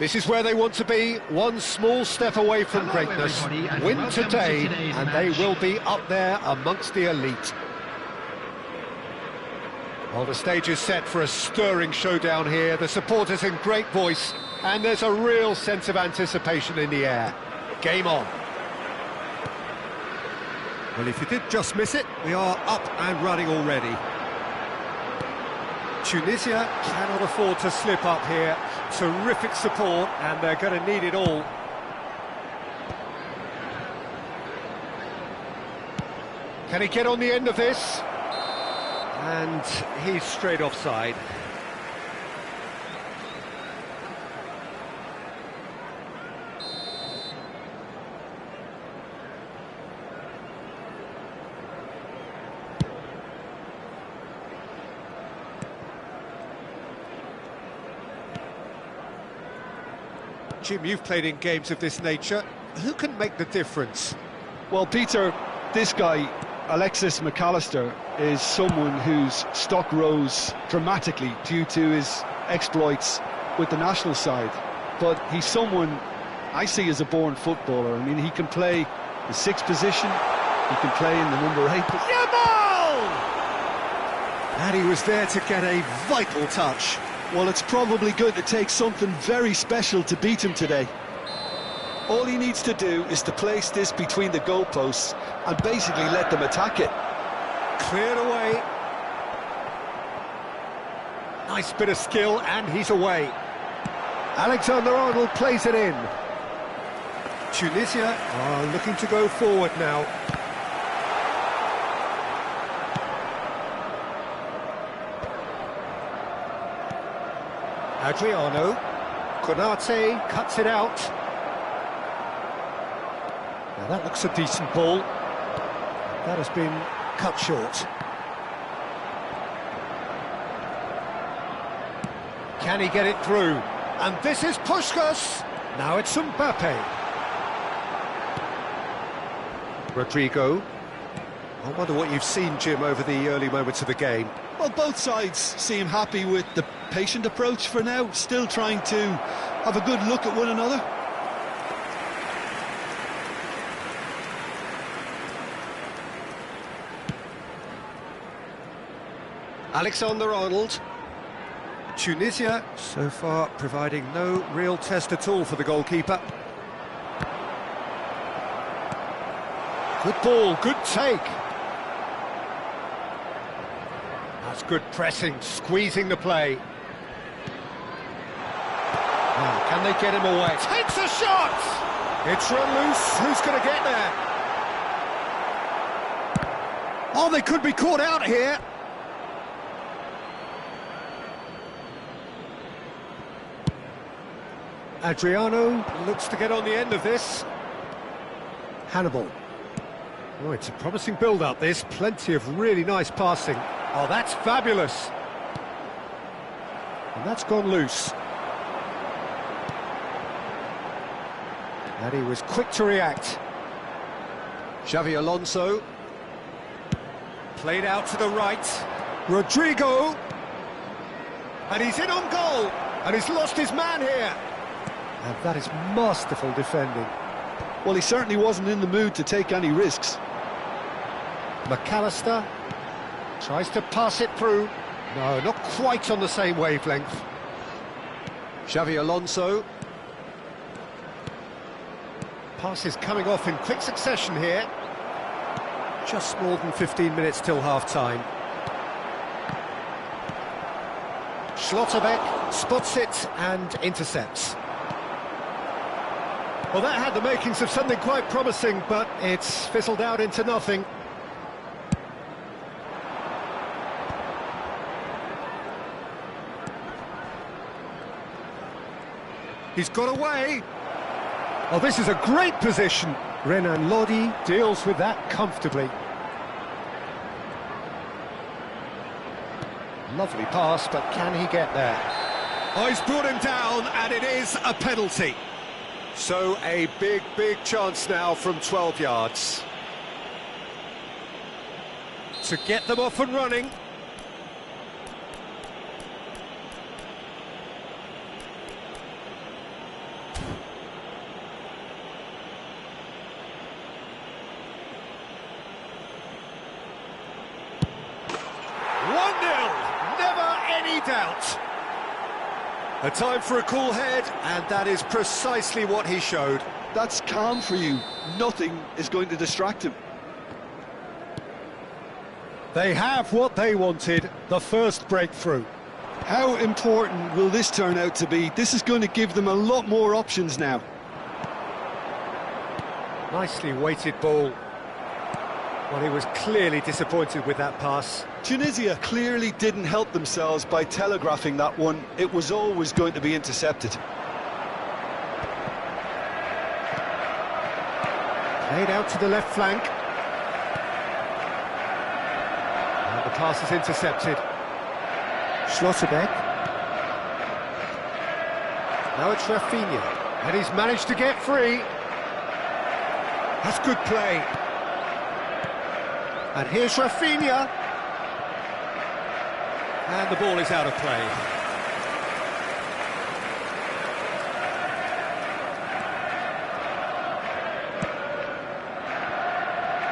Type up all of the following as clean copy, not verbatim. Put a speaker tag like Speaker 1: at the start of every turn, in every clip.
Speaker 1: This is where they want to be, one small step away from greatness. Win today, and they will be up there amongst the elite. Well, the stage is set for a stirring showdown here. The supporters in great voice, and there's a real sense of anticipation in the air. Game on. Well, if you did just miss it, we are up and running already. Tunisia cannot afford to slip up here. Terrific support, and they're going to need it all. Can he get on the end of this? And he's straight offside. Jim, you've played in games of this nature. Who can make the difference?
Speaker 2: Well, Peter, this guy, Alexis McAllister, is someone whose stock rose dramatically due to his exploits with the national side. But he's someone I see as a born footballer. I mean, he can play the sixth position, he can play in the number 8.
Speaker 1: Yamal! And he was there to get a vital touch.
Speaker 2: Well, it's probably going to take something very special to beat him today. All he needs to do is to place this between the goalposts and basically let them attack it.
Speaker 1: Cleared away. Nice bit of skill, and he's away. Alexander-Arnold plays it in. Tunisia are looking to go forward now. Adriano. Konate cuts it out. Now that looks a decent ball. That has been cut short. Can he get it through? And this is Puskás. Now it's Mbappe. Rodrigo. I wonder what you've seen, Jim, over the early moments of the game.
Speaker 2: Well, both sides seem happy with the patient approach for now, still trying to have a good look at one another.
Speaker 1: Alexander-Arnold. Tunisia, so far, providing no real test at all for the goalkeeper. Good ball, good take. That's good pressing, squeezing the play. Oh, can they get him away? Takes a shot! It's run loose, who's going to get there? Oh, they could be caught out here. Adriano looks to get on the end of this. Hannibal. Oh, it's a promising build-up, this. Plenty of really nice passing. Oh, that's fabulous. And that's gone loose. And he was quick to react. Xavi Alonso. Played out to the right. Rodrigo. And he's in on goal. And he's lost his man here. And that is masterful defending.
Speaker 2: Well, he certainly wasn't in the mood to take any risks.
Speaker 1: McAllister tries to pass it through. No, not quite on the same wavelength. Xavi Alonso. Pass is coming off in quick succession here. Just more than 15 minutes till half-time. Schlotterbeck spots it and intercepts. Well, that had the makings of something quite promising, but it's fizzled out into nothing. He's got away. Oh, this is a great position. Renan Lodi deals with that comfortably. Lovely pass, but can he get there? Oh, he's brought him down, and it is a penalty. So a big, big chance now from 12 yards. To get them off and running. 1-0, never any doubt. A time for a cool head, and that is precisely what he showed.
Speaker 2: That's calm for you. Nothing is going to distract him.
Speaker 1: They have what they wanted, the first breakthrough.
Speaker 2: How important will this turn out to be? This is going to give them a lot more options now.
Speaker 1: Nicely weighted ball. Well, he was clearly disappointed with that pass.
Speaker 2: Tunisia clearly didn't help themselves by telegraphing that one. It was always going to be intercepted.
Speaker 1: Played out to the left flank. And the pass is intercepted. Schlotterbeck. Now it's Rafinha. And he's managed to get free. That's good play. And here's Rafinha. And the ball is out of play.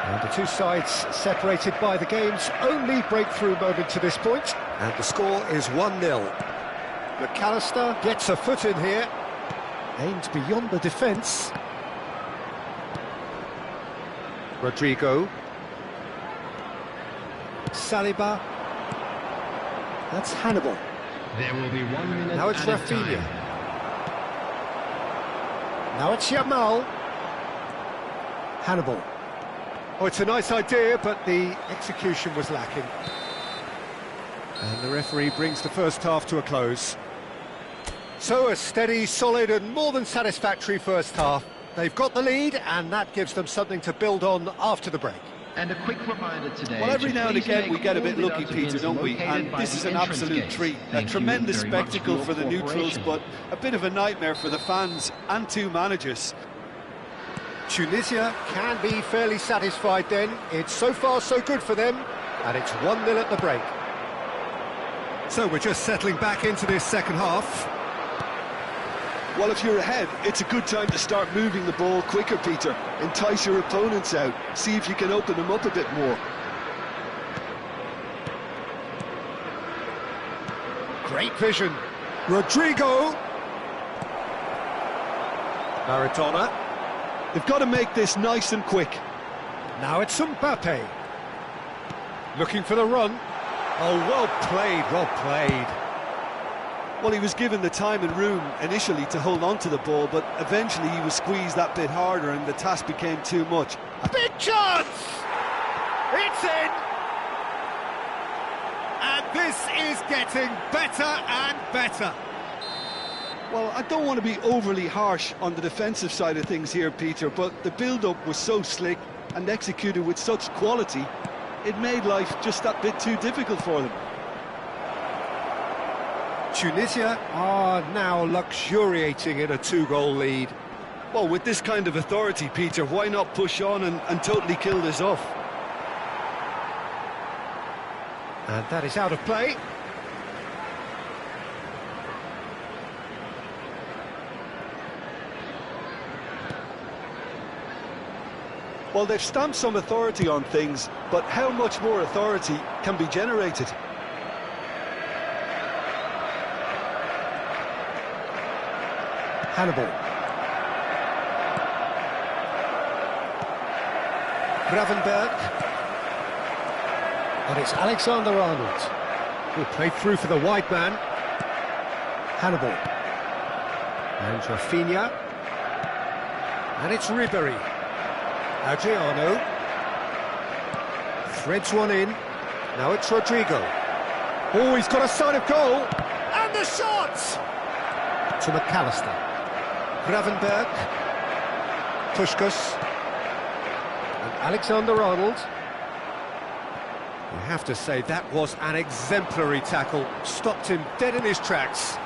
Speaker 1: And the two sides separated by the game's only breakthrough moment to this point. And the score is 1-0. McAllister gets a foot in here. Aimed beyond the defence. Rodrigo. Saliba. That's Hannibal.
Speaker 3: There will be 1 minute.
Speaker 1: Now it's Rafinha. Now it's Yamal. Hannibal. Oh, it's a nice idea, but the execution was lacking. And the referee brings the first half to a close. So a steady, solid and more than satisfactory first half. They've got the lead, and that gives them something to build on after the break.
Speaker 3: And a quick reminder today.
Speaker 2: Well, every now and again we get a bit lucky, Peter, don't we? And this is an absolute treat. A tremendous spectacle for the neutrals, but a bit of a nightmare for the fans and two managers.
Speaker 1: Tunisia can be fairly satisfied then. It's so far so good for them, and it's 1-0 at the break. So we're just settling back into this second half.
Speaker 2: Well, if you're ahead, it's a good time to start moving the ball quicker, Peter. Entice your opponents out. See if you can open them up a bit more.
Speaker 1: Great vision. Rodrigo. Maradona.
Speaker 2: They've got to make this nice and quick.
Speaker 1: Now it's Mbappe. Looking for the run. Oh, well played, well played.
Speaker 2: Well, he was given the time and room initially to hold on to the ball, but eventually he was squeezed that bit harder and the task became too much.
Speaker 1: A big chance! It's in! And this is getting better and better.
Speaker 2: Well, I don't want to be overly harsh on the defensive side of things here, Peter, but the build-up was so slick and executed with such quality, it made life just that bit too difficult for them.
Speaker 1: Tunisia are now luxuriating in a 2-goal lead.
Speaker 2: Well, with this kind of authority, Peter, why not push on and totally kill this off?
Speaker 1: And that is out of play.
Speaker 2: Well, they've stamped some authority on things, but how much more authority can be generated?
Speaker 1: Hannibal. Gravenberg. And it's Alexander-Arnold, who played through for the wide man. Hannibal. And Rafinha. And it's Ribery. Adriano. Threads one in. Now it's Rodrigo. Oh, he's got a sign of goal. And the shot! To McAllister. Gravenberg. Puskas. And Alexander-Arnold. You have to say that was an exemplary tackle. Stopped him dead in his tracks.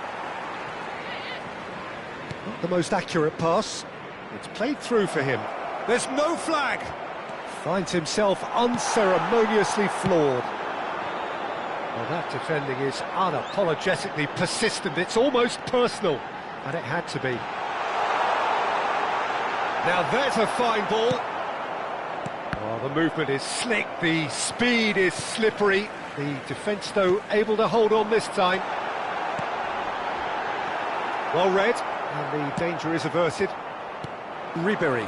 Speaker 1: Not the most accurate pass. It's played through for him. There's no flag. Finds himself unceremoniously floored. Well, that defending is unapologetically persistent. It's almost personal, and it had to be. Now there's a fine ball. Oh, the movement is slick, the speed is slippery, The defence, though, able to hold on this time. Well read, and the danger is averted. Ribery.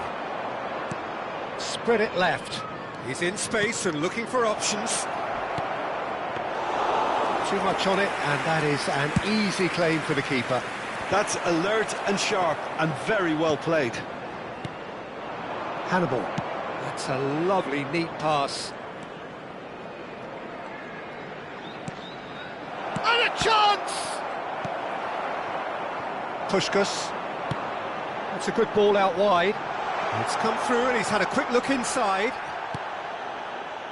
Speaker 1: Spread it left. He's in space and looking for options. Too much on it, and that is an easy claim for the keeper.
Speaker 2: That's alert and sharp and very well played.
Speaker 1: Hannibal. That's a lovely, neat pass. And a chance! Puskás. That's a good ball out wide. It's come through and he's had a quick look inside.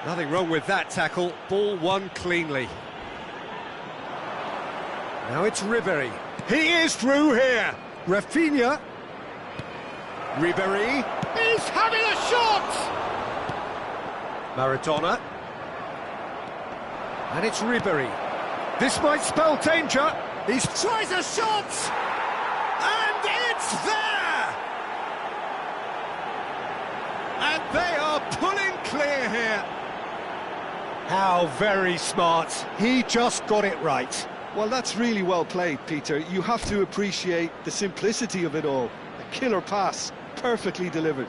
Speaker 1: Nothing wrong with that tackle. Ball won cleanly. Now it's Ribery. He is through here. Rafinha. Ribery. He's having a shot! Maradona. And it's Ribery. This might spell danger. He tries a shot! And it's there! And they are pulling clear here. How very smart. He just got it right.
Speaker 2: Well, that's really well played, Peter. You have to appreciate the simplicity of it all. A killer pass, perfectly delivered.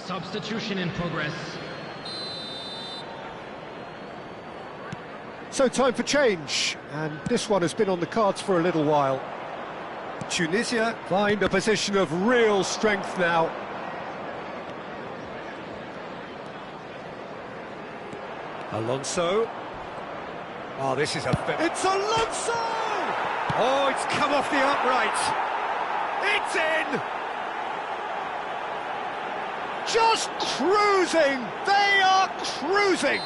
Speaker 3: Substitution in progress.
Speaker 1: So time for change, and this one has been on the cards for a little while. Tunisia find a position of real strength now. Alonso. Oh, this is it's Alonso! Oh, it's come off the upright. It's in! Just cruising! They are cruising!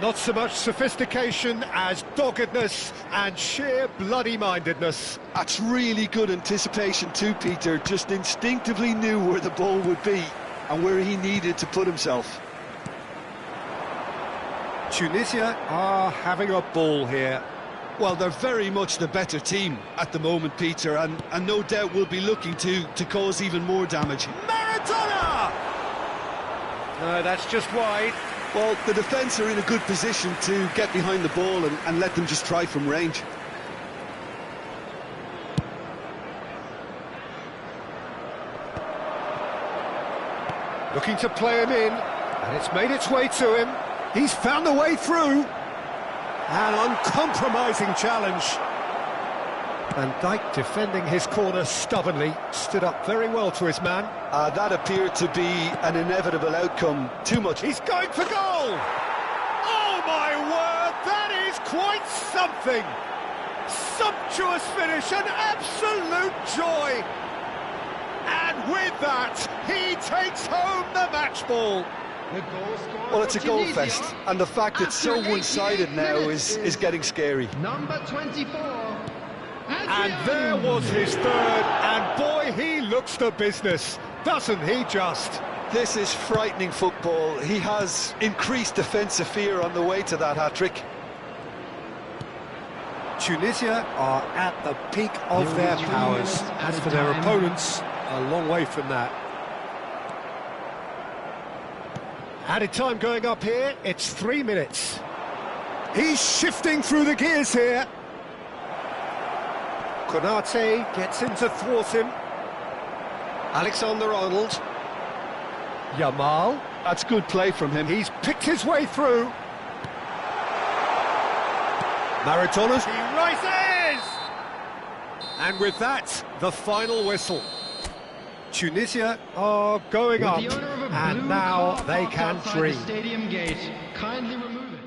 Speaker 1: Not so much sophistication as doggedness and sheer bloody-mindedness.
Speaker 2: That's really good anticipation too, Peter. Just instinctively knew where the ball would be and where he needed to put himself.
Speaker 1: Tunisia are having a ball here.
Speaker 2: Well, they're very much the better team at the moment, Peter, and no doubt will be looking to cause even more damage.
Speaker 1: Maradona! No, that's just wide.
Speaker 2: Well, the defence are in a good position to get behind the ball and let them just try from range.
Speaker 1: Looking to play him in, and it's made its way to him. He's found a way through. An uncompromising challenge. Van Dijk defending his corner stubbornly, stood up very well to his man.
Speaker 2: That appeared to be an inevitable outcome. Too much.
Speaker 1: He's going for goal! Oh my word, that is quite something! Sumptuous finish, an absolute joy! And with that, he takes home the match ball.
Speaker 2: Well, it's a goal fest, and the fact it's so one-sided now is getting scary.
Speaker 3: Number 24.
Speaker 1: And there was his third, and boy, he looks the business, doesn't he just?
Speaker 2: This is frightening football. He has increased defensive fear on the way to that hat-trick.
Speaker 1: Tunisia are at the peak of their powers. As for their opponents, a long way from that. Added time going up here, it's 3 minutes. He's shifting through the gears here. Konate gets in to thwart him. Alexander-Arnold. Yamal.
Speaker 2: That's good play from him.
Speaker 1: He's picked his way through. Maradona. He rises! And with that, the final whistle. Tunisia are going up, and now they can dream.
Speaker 3: The stadium gate. Kindly remove it.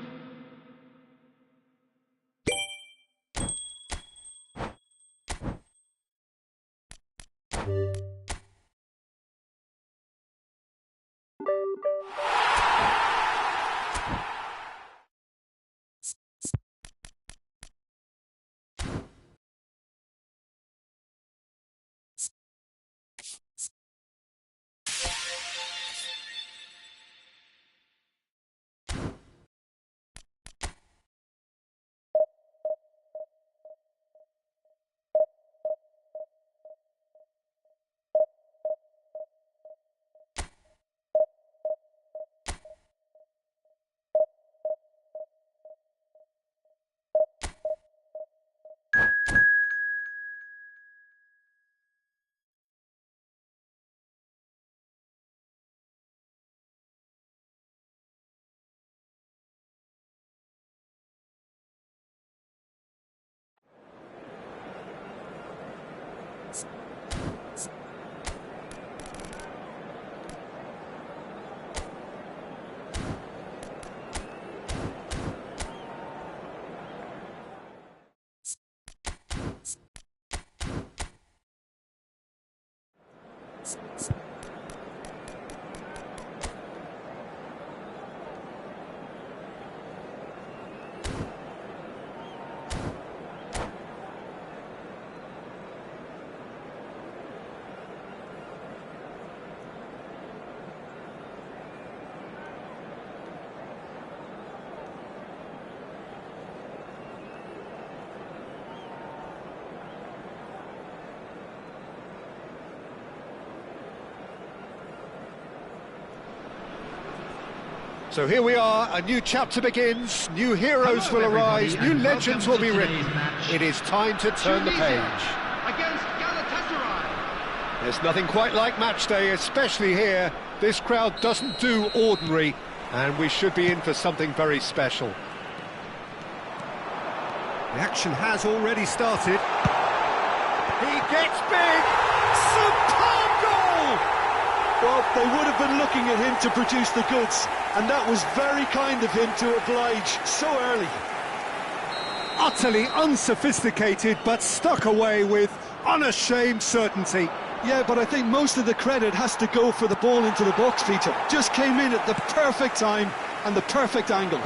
Speaker 1: So here we are, a new chapter begins, new heroes will arise, new legends will be written. It is time to turn the page.
Speaker 3: Against Galatasaray.
Speaker 1: There's nothing quite like match day, especially here. This crowd doesn't do ordinary, and we should be in for something very special. The action has already started. He gets big! Superb goal!
Speaker 2: Well, they would have been looking at him to produce the goods, and that was very kind of him to oblige so early.
Speaker 1: Utterly unsophisticated, but stuck away with unashamed certainty.
Speaker 2: Yeah, but I think most of the credit has to go for the ball into the box, Peter. Just came in at the perfect time and the perfect angle.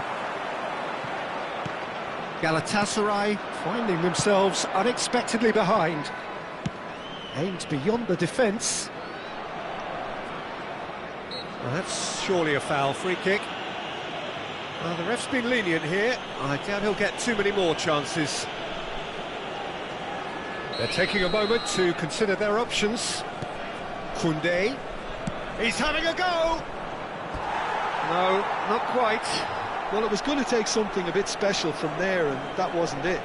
Speaker 1: Galatasaray finding themselves unexpectedly behind. Aimed beyond the defence. Well, that's surely a foul. Free kick. Well, the ref's been lenient here. I doubt he'll get too many more chances. They're taking a moment to consider their options. Koundé. He's having a go! No, not quite.
Speaker 2: Well, it was going to take something a bit special from there, and that wasn't it.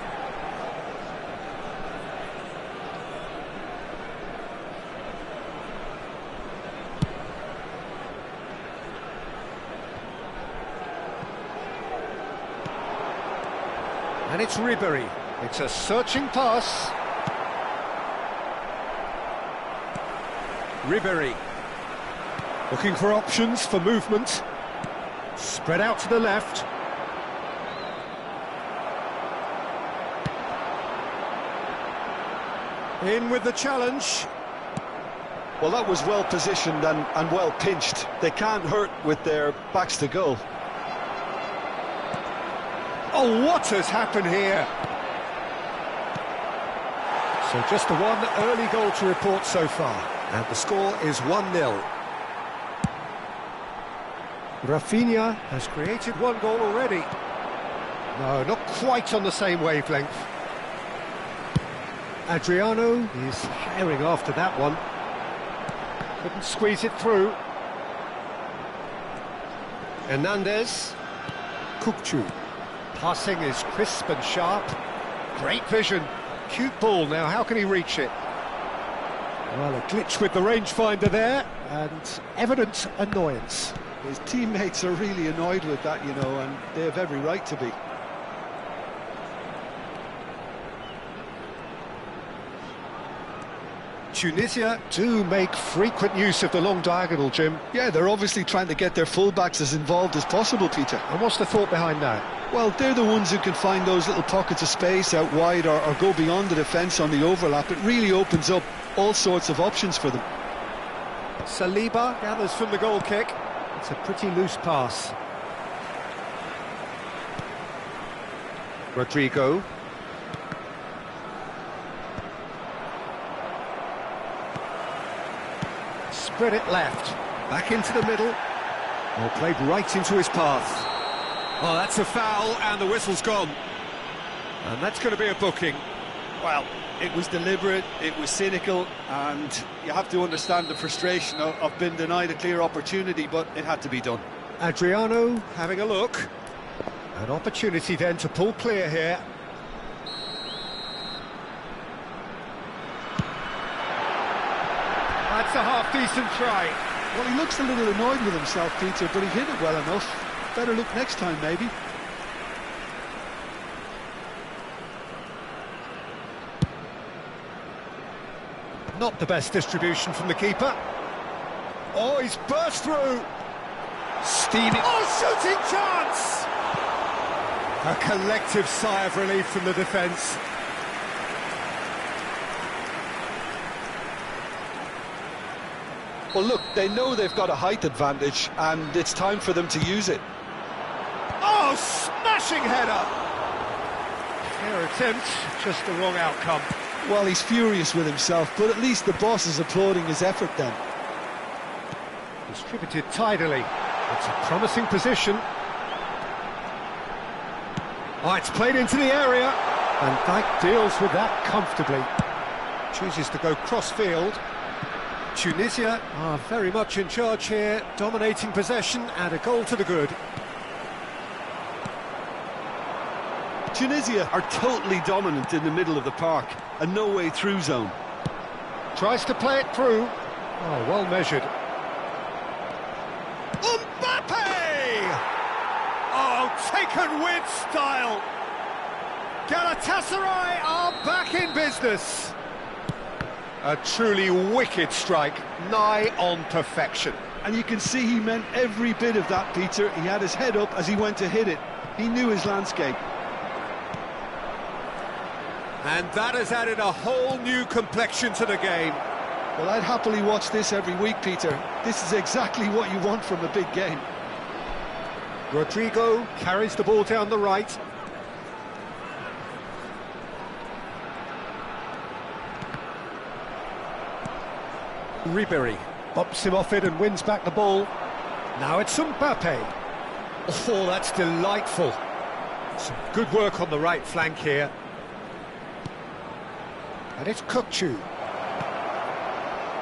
Speaker 1: And it's Ribéry. It's a searching pass. Ribéry. Looking for options for movement. Spread out to the left. In with the challenge.
Speaker 2: Well, that was well positioned and well pinched. They can't hurt with their backs to goal.
Speaker 1: Oh, what has happened here? So just the one early goal to report so far, and the score is 1-0. Rafinha has created one goal already. No, not quite on the same wavelength. Adriano is herring after that one. Couldn't squeeze it through. Hernandez. Kukcu. Passing is crisp and sharp. Great vision. Cute ball. Now, how can he reach it? Well, a glitch with the rangefinder there, and evident annoyance.
Speaker 2: His teammates are really annoyed with that, you know, and they have every right to be.
Speaker 1: Tunisia do make frequent use of the long diagonal, Jim.
Speaker 2: Yeah, they're obviously trying to get their fullbacks as involved as possible, Peter.
Speaker 1: And what's the thought behind that?
Speaker 2: Well, they're the ones who can find those little pockets of space out wide or go beyond the defence on the overlap. It really opens up all sorts of options for them.
Speaker 1: Saliba gathers from the goal kick. It's a pretty loose pass. Rodrigo. Spread it left. Back into the middle. Well, played right into his path. Oh, that's a foul, and the whistle's gone. And that's going to be a booking.
Speaker 2: Well, it was deliberate, it was cynical, and you have to understand the frustration of being denied a clear opportunity, but it had to be done.
Speaker 1: Adriano having a look. An opportunity then to pull clear here. That's a half-decent try.
Speaker 2: Well, he looks a little annoyed with himself, Peter, but he hit it well enough. Better look next time, maybe.
Speaker 1: Not the best distribution from the keeper. Oh, he's burst through. Steaming. Oh, shooting chance! A collective sigh of relief from the defence.
Speaker 2: Well, look, they know they've got a height advantage, and it's time for them to use it.
Speaker 1: Oh, smashing header! Fair attempt, just the wrong outcome.
Speaker 2: Well, he's furious with himself, but at least the boss is applauding his effort then.
Speaker 1: Distributed tidily. It's a promising position. Oh, it's played into the area. And Dijk deals with that comfortably. Chooses to go cross-field. Tunisia are very much in charge here, dominating possession and a goal to the good.
Speaker 2: Tunisia are totally dominant in the middle of the park, a no-way-through zone.
Speaker 1: Tries to play it through. Oh, well measured. Mbappe! Oh, taken with style. Galatasaray are back in business. A truly wicked strike, nigh on perfection.
Speaker 2: And you can see he meant every bit of that, Peter. He had his head up as he went to hit it. He knew his landscape.
Speaker 1: And that has added a whole new complexion to the game.
Speaker 2: Well, I'd happily watch this every week, Peter. This is exactly what you want from a big game.
Speaker 1: Rodrigo carries the ball down the right. Ribery bops him off it and wins back the ball. Now it's Mbappe. Oh, that's delightful. Some good work on the right flank here. And it's Kukcu.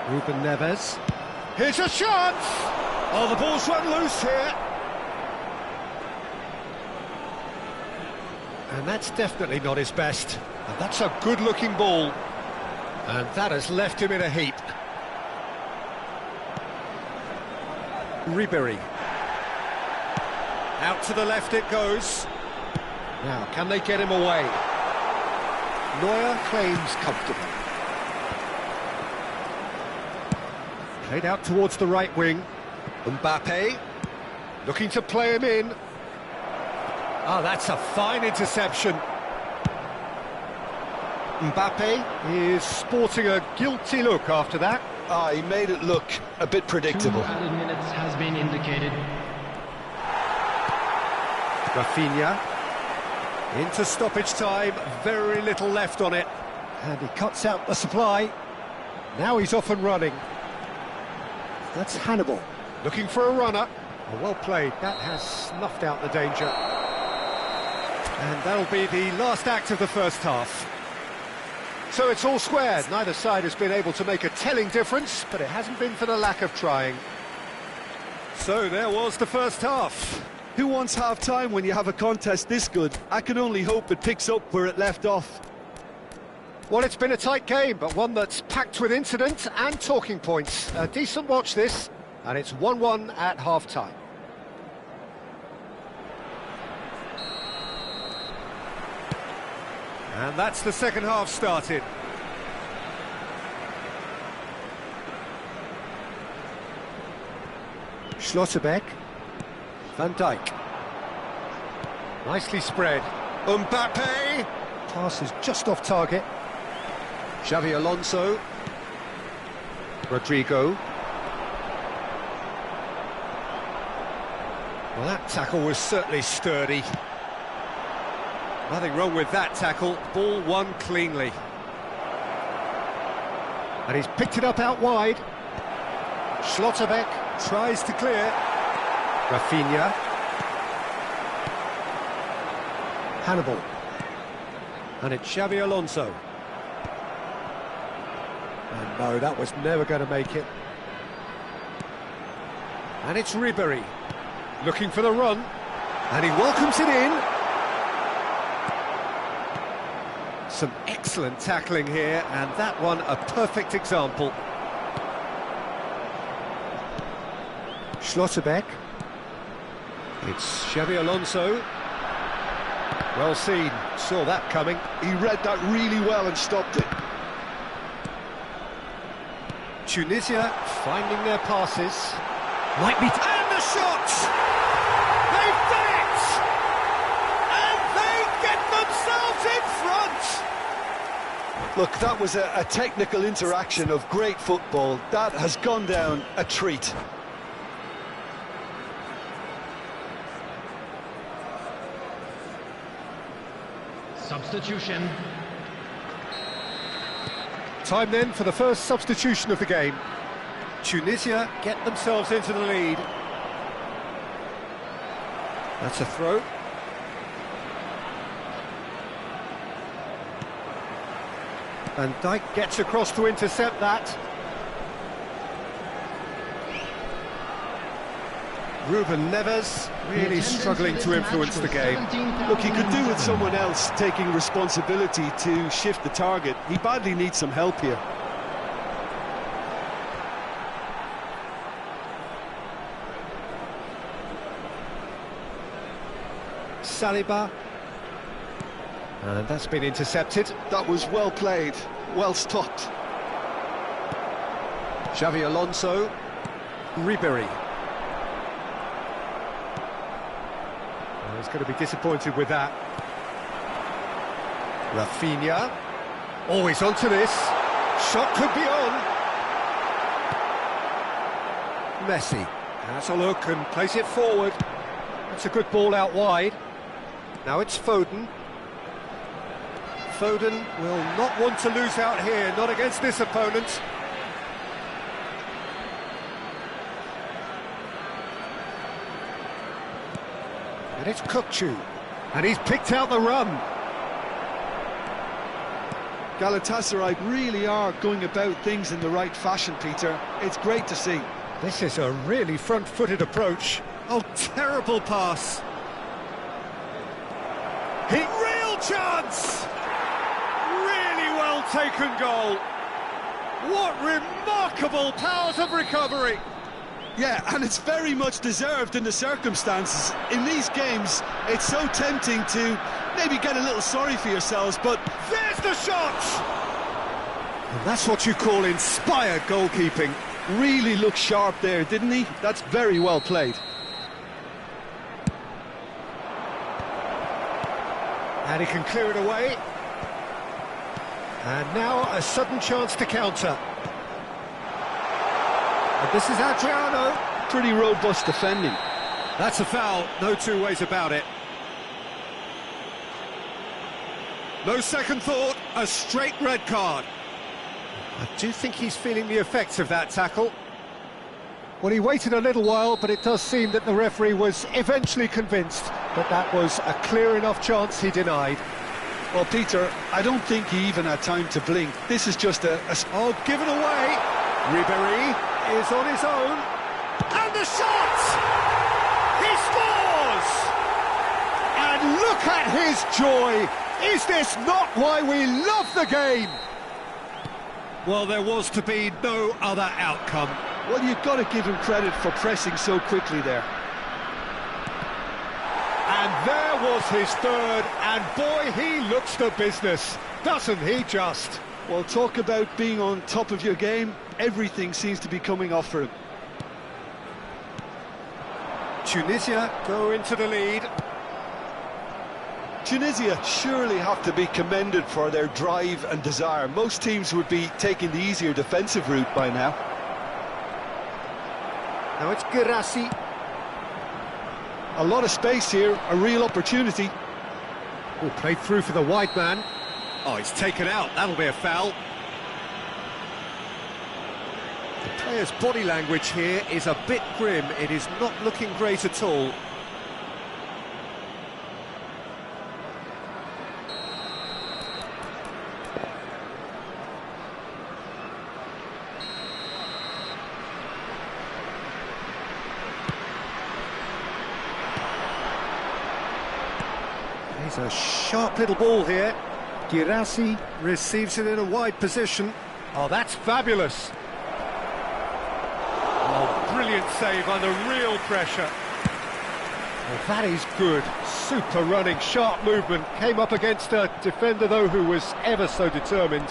Speaker 1: Ruben Neves. Here's a chance! Oh, the ball's run loose here. And that's definitely not his best. And that's a good-looking ball. And that has left him in a heap. Ribery. Out to the left it goes. Now, can they get him away? Neuer claims comfortable. Played out towards the right wing. Mbappe looking to play him in. Ah, that's a fine interception. Mbappe is sporting a guilty look after that.
Speaker 2: Ah, he made it look a bit predictable.
Speaker 3: 2 added minutes has been indicated.
Speaker 1: Rafinha into stoppage time, very little left on it. And he cuts out the supply. Now he's off and running. That's Hannibal. Looking for a runner. Oh, well played. That has snuffed out the danger. And that'll be the last act of the first half. So it's all squared. Neither side has been able to make a telling difference, but it hasn't been for the lack of trying. So there was the first half.
Speaker 2: Who wants half-time when you have a contest this good? I can only hope it picks up where it left off.
Speaker 1: Well, it's been a tight game, but one that's packed with incident and talking points. A decent watch this, and it's 1-1 at half-time. And that's the second half started. Schlotterbeck. Van Dijk. Nicely spread. Mbappe. Pass is just off target. Xavi Alonso. Rodrigo. Well, that tackle was certainly sturdy. Nothing wrong with that tackle. Ball won cleanly. And he's picked it up out wide. Schlotterbeck tries to clear. Rafinha. Hannibal. And it's Xavi Alonso. And no, that was never going to make it. And it's Ribery. Looking for the run. And he welcomes it in. Some excellent tackling here, and that one a perfect example. Schlotterbeck. It's Xavi Alonso. Well seen, saw that coming.
Speaker 2: He read that really well and stopped it.
Speaker 1: Tunisia finding their passes. Might be... And the shot! They've done it! And they get themselves in front!
Speaker 2: Look, that was a technical interaction of great football. That has gone down a treat.
Speaker 3: Substitution.
Speaker 1: Time then for the first substitution of the game. Tunisia get themselves into the lead. That's a throw. Van Dijk gets across to intercept that. Ruben Neves really struggling to influence the game.
Speaker 2: Look, he could do with someone else taking responsibility to shift the target. He badly needs some help here.
Speaker 1: Saliba. And that's been intercepted.
Speaker 2: That was well played, well stopped.
Speaker 1: Xavi Alonso. Ribery. He's going to be disappointed with that. Rafinha. Oh, he's onto this. Shot could be on. Messi has a look and plays it forward. That's a good ball out wide. Now it's Foden. Foden will not want to lose out here, not against this opponent. And it's Kukçu, and he's picked out the run.
Speaker 2: Galatasaray really are going about things in the right fashion, Peter. It's great to see.
Speaker 1: This is a really front-footed approach. Oh, terrible pass. Real chance! Really well taken goal. What remarkable powers of recovery.
Speaker 2: Yeah, and it's very much deserved in the circumstances. In these games, it's so tempting to maybe get a little sorry for yourselves, but...
Speaker 1: There's the shot! And that's what you call inspired goalkeeping.
Speaker 2: Really looked sharp there, didn't he? That's very well played.
Speaker 1: And he can clear it away. And now a sudden chance to counter. And this is Adriano.
Speaker 2: Pretty robust defending.
Speaker 1: That's a foul, no two ways about it. No second thought. A straight red card. I do think he's feeling the effects of that tackle. Well, he waited a little while, but it does seem that the referee was eventually convinced that that was a clear enough chance he denied.
Speaker 2: Well, Peter, I don't think he even had time to blink. This is just
Speaker 1: Oh, given away. Ribéry is on his own. And the shot! He scores! And look at his joy! Is this not why we love the game? Well, there was to be no other outcome.
Speaker 2: Well, you've got to give him credit for pressing so quickly there.
Speaker 1: And there was his third, and boy, he looks the business, doesn't he just?
Speaker 2: Well, talk about being on top of your game. Everything seems to be coming off for him.
Speaker 1: Tunisia go into the lead.
Speaker 2: Tunisia surely have to be commended for their drive and desire. Most teams would be taking the easier defensive route by now.
Speaker 1: Now it's Guirassy.
Speaker 2: A lot of space here, a real opportunity.
Speaker 1: Oh, played through for the wide man. Oh, he's taken out, that'll be a foul. The player's body language here is a bit grim. It is not looking great at all. He's a sharp little ball here. Guirassy receives it in a wide position. Oh, that's fabulous. Oh, brilliant save under real pressure. Well, that is good. Super running, sharp movement. Came up against a defender, though, who was ever so determined.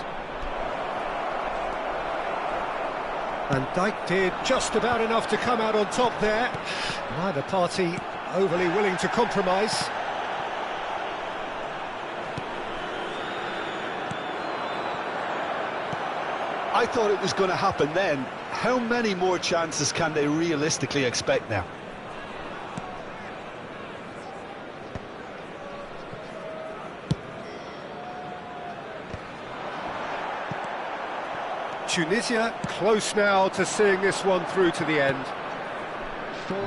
Speaker 1: Van Dijk did just about enough to come out on top there. Neither party overly willing to compromise.
Speaker 2: I thought it was going to happen then. How many more chances can they realistically expect now?
Speaker 1: Tunisia close now to seeing this one through to the end.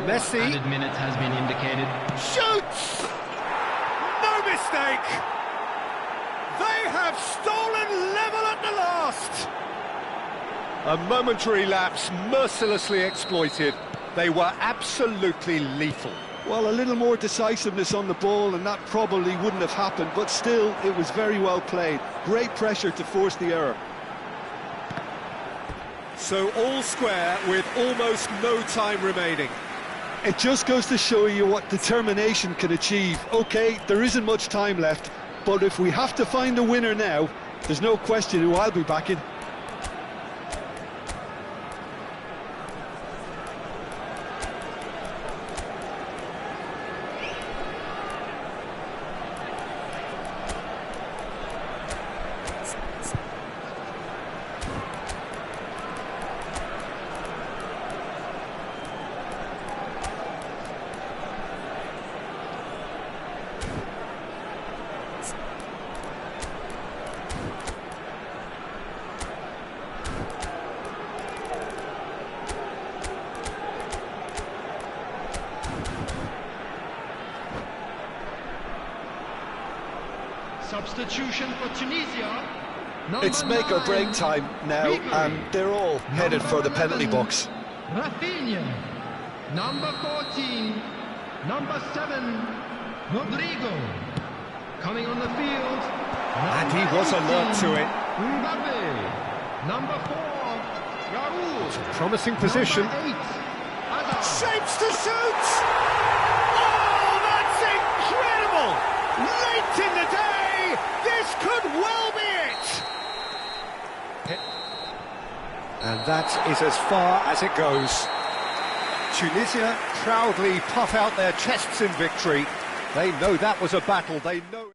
Speaker 1: Messi.
Speaker 3: Added minutes has been indicated.
Speaker 1: Shoots! No mistake! They have stolen level at the last! A momentary lapse mercilessly exploited. They were absolutely lethal.
Speaker 2: Well, a little more decisiveness on the ball and that probably wouldn't have happened, but still, it was very well played. Great pressure to force the error.
Speaker 1: So all square with almost no time remaining.
Speaker 2: It just goes to show you what determination can achieve. OK, there isn't much time left, but if we have to find a winner now, there's no question who I'll be backing.
Speaker 3: Substitution for Tunisia.
Speaker 2: It's make or break time now, and they're all headed for the penalty box.
Speaker 3: Rafinha. Number 14. Number 7. Rodrigo. Coming on the field.
Speaker 1: And he was alert to it.
Speaker 3: Mbappe. Number 4. Raúl.
Speaker 1: Promising position.
Speaker 3: Number 8. Hazard.
Speaker 1: Shapes to shoot! Oh, that's incredible! Late in the day, this could well be it! And that is as far as it goes. Tunisia proudly puff out their chests in victory. They know that was a battle, they know...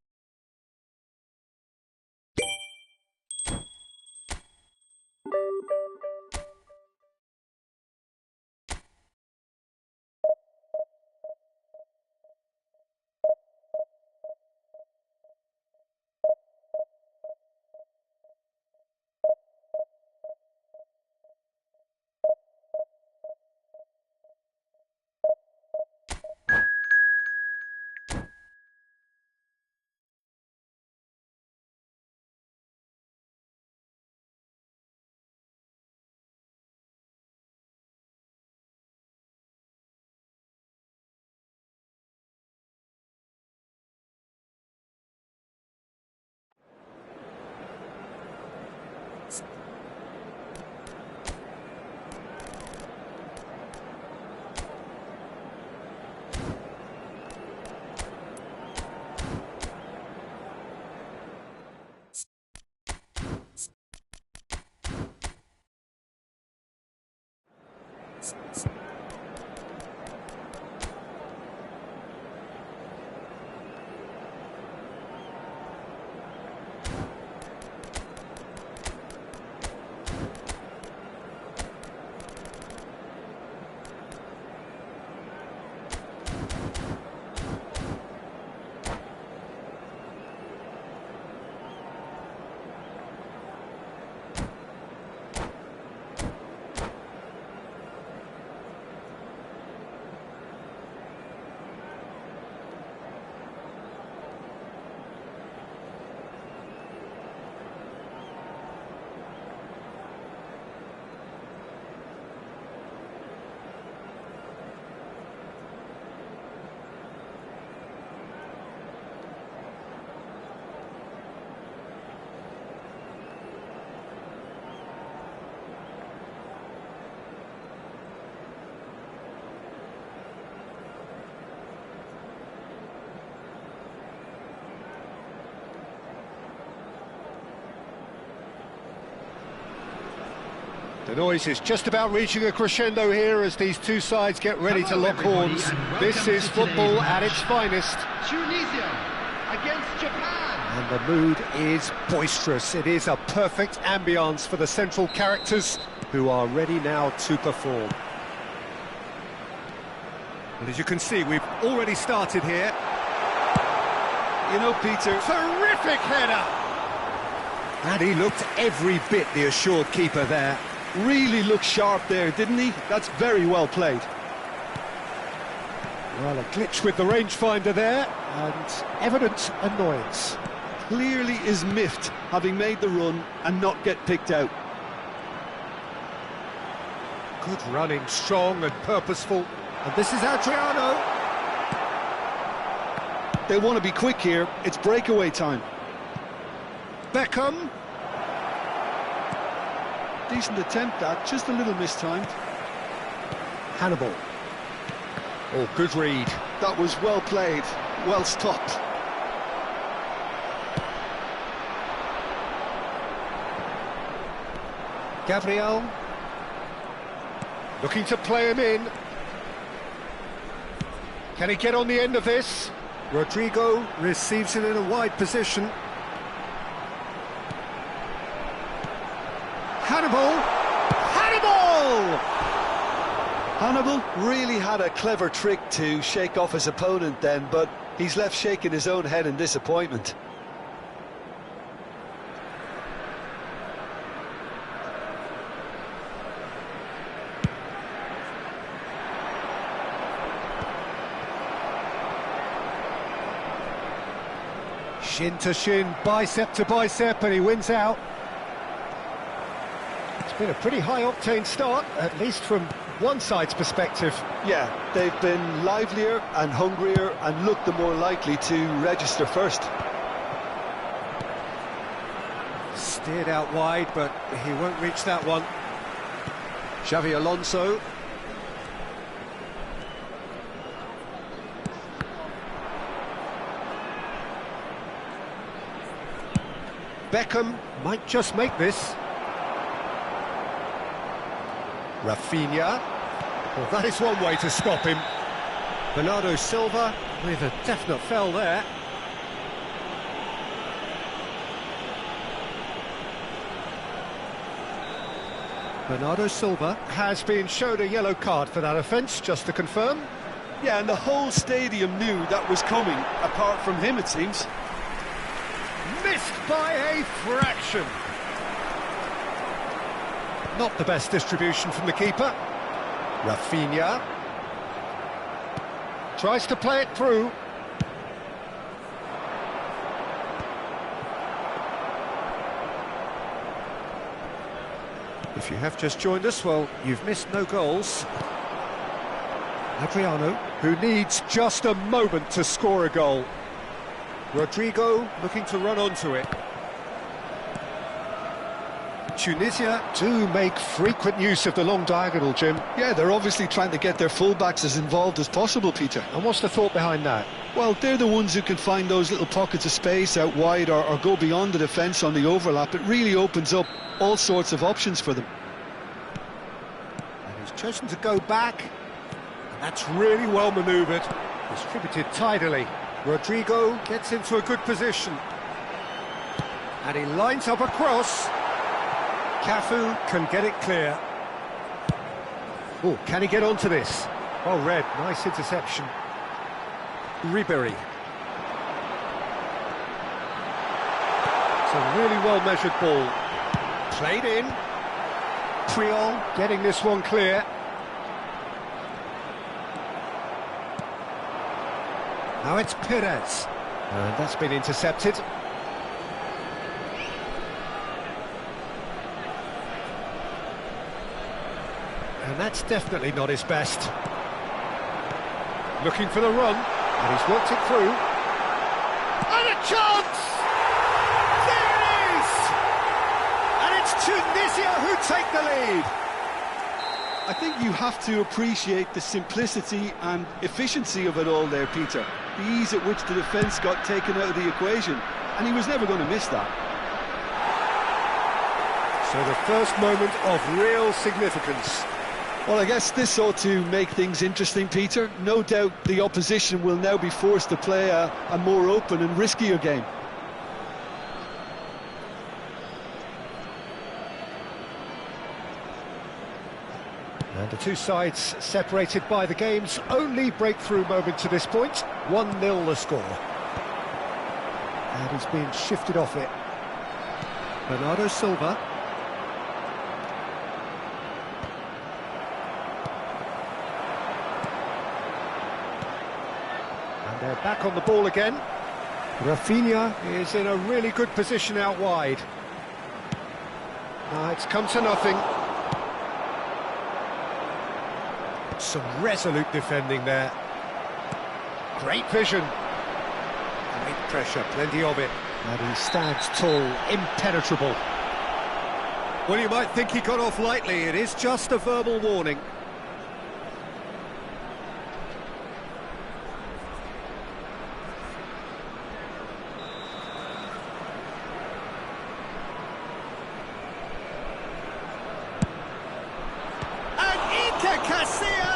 Speaker 1: The noise is just about reaching a crescendo here as these two sides get ready to lock horns. This is football at its finest.
Speaker 3: Tunisia against Japan.
Speaker 1: And the mood is boisterous. It is a perfect ambience for the central characters who are ready now to perform. Well, as you can see, we've already started here.
Speaker 2: You know, Peter,
Speaker 1: Terrific header! And he looked every bit the assured keeper there.
Speaker 2: really looked sharp there, didn't he? That's very well played.
Speaker 1: Well, a glitch with the rangefinder there, and evident annoyance.
Speaker 2: Clearly is miffed, having made the run and not get picked out.
Speaker 1: Good running, strong and purposeful. And this is Adriano.
Speaker 2: They want to be quick here. It's breakaway time.
Speaker 1: Beckham.
Speaker 2: Decent attempt at, just a little mistimed.
Speaker 1: Hannibal. Oh, good read.
Speaker 2: That was well played, well stopped.
Speaker 1: Gabriel. Looking to play him in. Can he get on the end of this? Rodrigo receives it in a wide position. Hannibal! Hannibal!
Speaker 2: Hannibal really had a clever trick to shake off his opponent then, but he's left shaking his own head in disappointment.
Speaker 1: Shin to shin, bicep to bicep, and he wins out. It's been a pretty high-octane start, at least from one side's perspective.
Speaker 2: Yeah, they've been livelier and hungrier and looked the more likely to register first.
Speaker 1: Steered out wide, but he won't reach that one. Xavi Alonso. Beckham might just make this. Rafinha. Well, that is one way to stop him. Bernardo Silva with a definite foul there. Bernardo Silva has been shown a yellow card for that offence, just to confirm.
Speaker 2: Yeah, and the whole stadium knew that was coming, apart from him, it seems.
Speaker 1: Missed by a fraction. Not the best distribution from the keeper. Rafinha tries to play it through. If you have just joined us, well, you've missed no goals. Adriano, who needs just a moment to score a goal. Rodrigo looking to run onto it. Tunisia do make frequent use of the long diagonal, Jim.
Speaker 2: Yeah, they're obviously trying to get their fullbacks as involved as possible, Peter.
Speaker 1: And what's the thought behind that?
Speaker 2: Well, they're the ones who can find those little pockets of space out wide or go beyond the defence on the overlap. It really opens up all sorts of options for them.
Speaker 1: And he's chosen to go back. And that's really well manoeuvred. Distributed tidily. Rodrigo gets into a good position. And he lines up a cross. Cafu can get it clear. Oh, can he get onto this? Well read, nice interception. Ribery. It's a really well-measured ball. Played in. Triol getting this one clear. Now it's Perez. And that's been intercepted. And that's definitely not his best. Looking for the run, and he's worked it through. And a chance! There it is! And it's Tunisia who take the lead.
Speaker 2: I think you have to appreciate the simplicity and efficiency of it all there, Peter. The ease at which the defence got taken out of the equation, and he was never going to miss that.
Speaker 1: So the first moment of real significance.
Speaker 2: Well, I guess this ought to make things interesting, Peter. No doubt the opposition will now be forced to play a more open and riskier game.
Speaker 1: And the two sides separated by the game's only breakthrough moment to this point. 1-0 the score. And he's being shifted off it. Bernardo Silva. And they're back on the ball again. Rafinha is in a really good position out wide. It's come to nothing. Some resolute defending there. Great vision. Great pressure, plenty of it. And he stands tall, impenetrable. Well, you might think he got off lightly. It is just a verbal warning.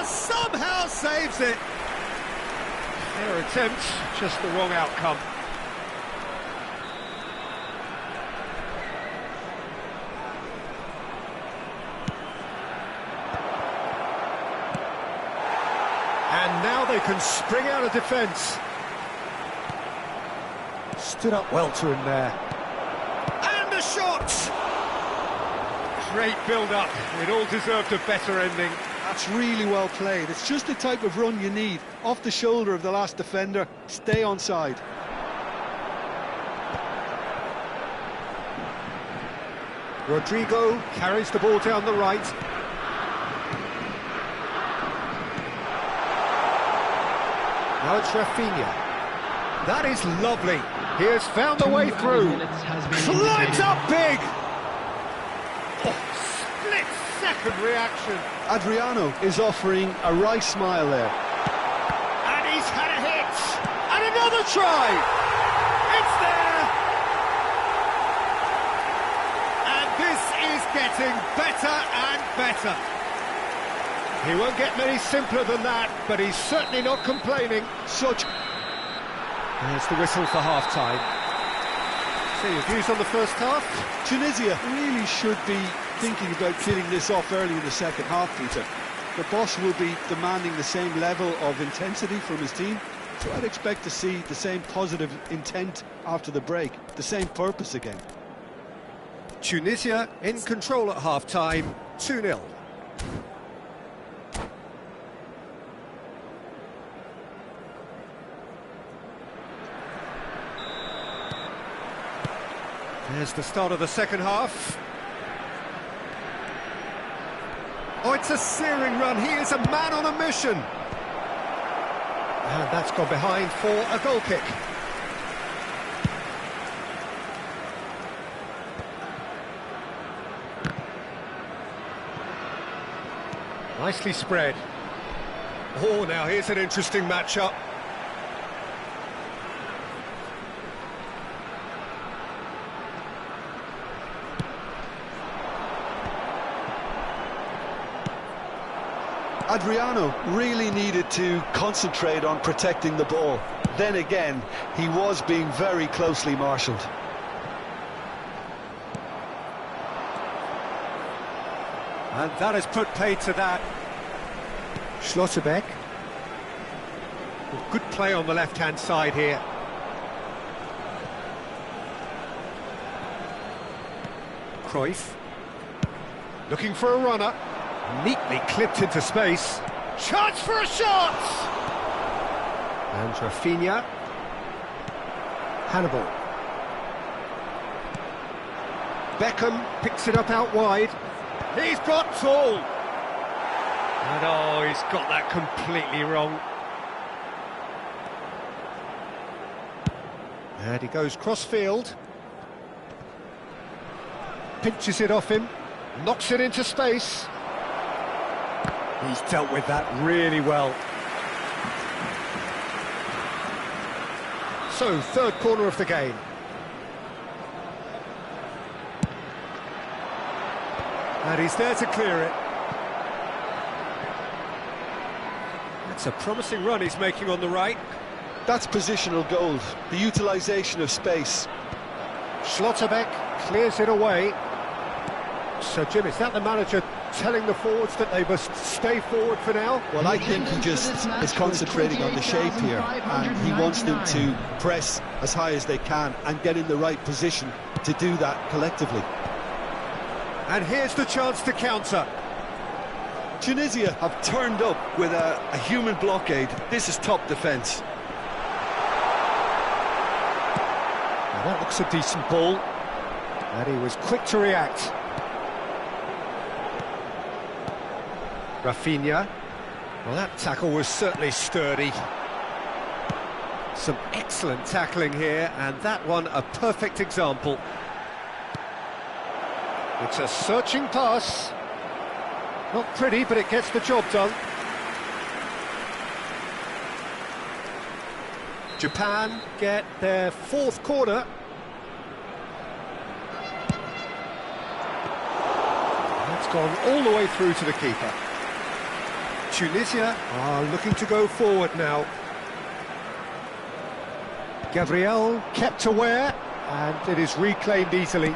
Speaker 1: Somehow saves it. Their attempt, just the wrong outcome. And now they can spring out of defence. Stood up well to him there. And a shot! Great build-up. It all deserved a better ending.
Speaker 2: That's really well played. It's just the type of run you need. Off the shoulder of the last defender, stay onside.
Speaker 1: Rodrigo carries the ball down the right. Now it's Rafinha. That is lovely. He has found the way through. Climbs up big. Split-second reaction.
Speaker 2: Adriano is offering a right smile there.
Speaker 1: And he's had a hit. And another try. It's there. And this is getting better and better. He won't get many simpler than that, but he's certainly not complaining. There's the whistle for half-time. So your views on the first half?
Speaker 2: Tunisia really should be thinking about killing this off early in the second half, Peter. The boss will be demanding the same level of intensity from his team, so I'd expect to see the same positive intent after the break, the same purpose again.
Speaker 1: Tunisia in control at half-time, 2-0. There's the start of the second half. Oh, it's a searing run. He is a man on a mission. And that's gone behind for a goal kick. Nicely spread. Oh, now here's an interesting matchup.
Speaker 2: Adriano really needed to concentrate on protecting the ball. Then again, he was being very closely marshalled.
Speaker 1: And that has put paid to that. Schlotterbeck. Good play on the left-hand side here. Cruyff. Looking for a runner. Neatly clipped into space. Chance for a shot! And Rafinha. Hannibal. Beckham picks it up out wide. He's got tall. And oh, he's got that completely wrong. And he goes cross-field. Pinches it off him. Knocks it into space. He's dealt with that really well. So, third corner of the game. And he's there to clear it. That's a promising run he's making on the right.
Speaker 2: That's positional gold, the utilisation of space.
Speaker 1: Schlotterbeck clears it away. So, Jim, is that the manager telling the forwards that they must stay forward for now?
Speaker 2: Well, I think he just is concentrating on the shape here, and he wants them to press as high as they can and get in the right position to do that collectively.
Speaker 1: And here's the chance to counter.
Speaker 2: Tunisia have turned up with a human blockade. This is top defence.
Speaker 1: Now that looks a decent ball. And he was quick to react. Rafinha. Well, that tackle was certainly sturdy. Some excellent tackling here, and that one a perfect example. It's a searching pass. Not pretty, but it gets the job done. Japan get their fourth corner. That's gone all the way through to the keeper. Tunisia are looking to go forward now. Gabriel kept aware, and it is reclaimed easily.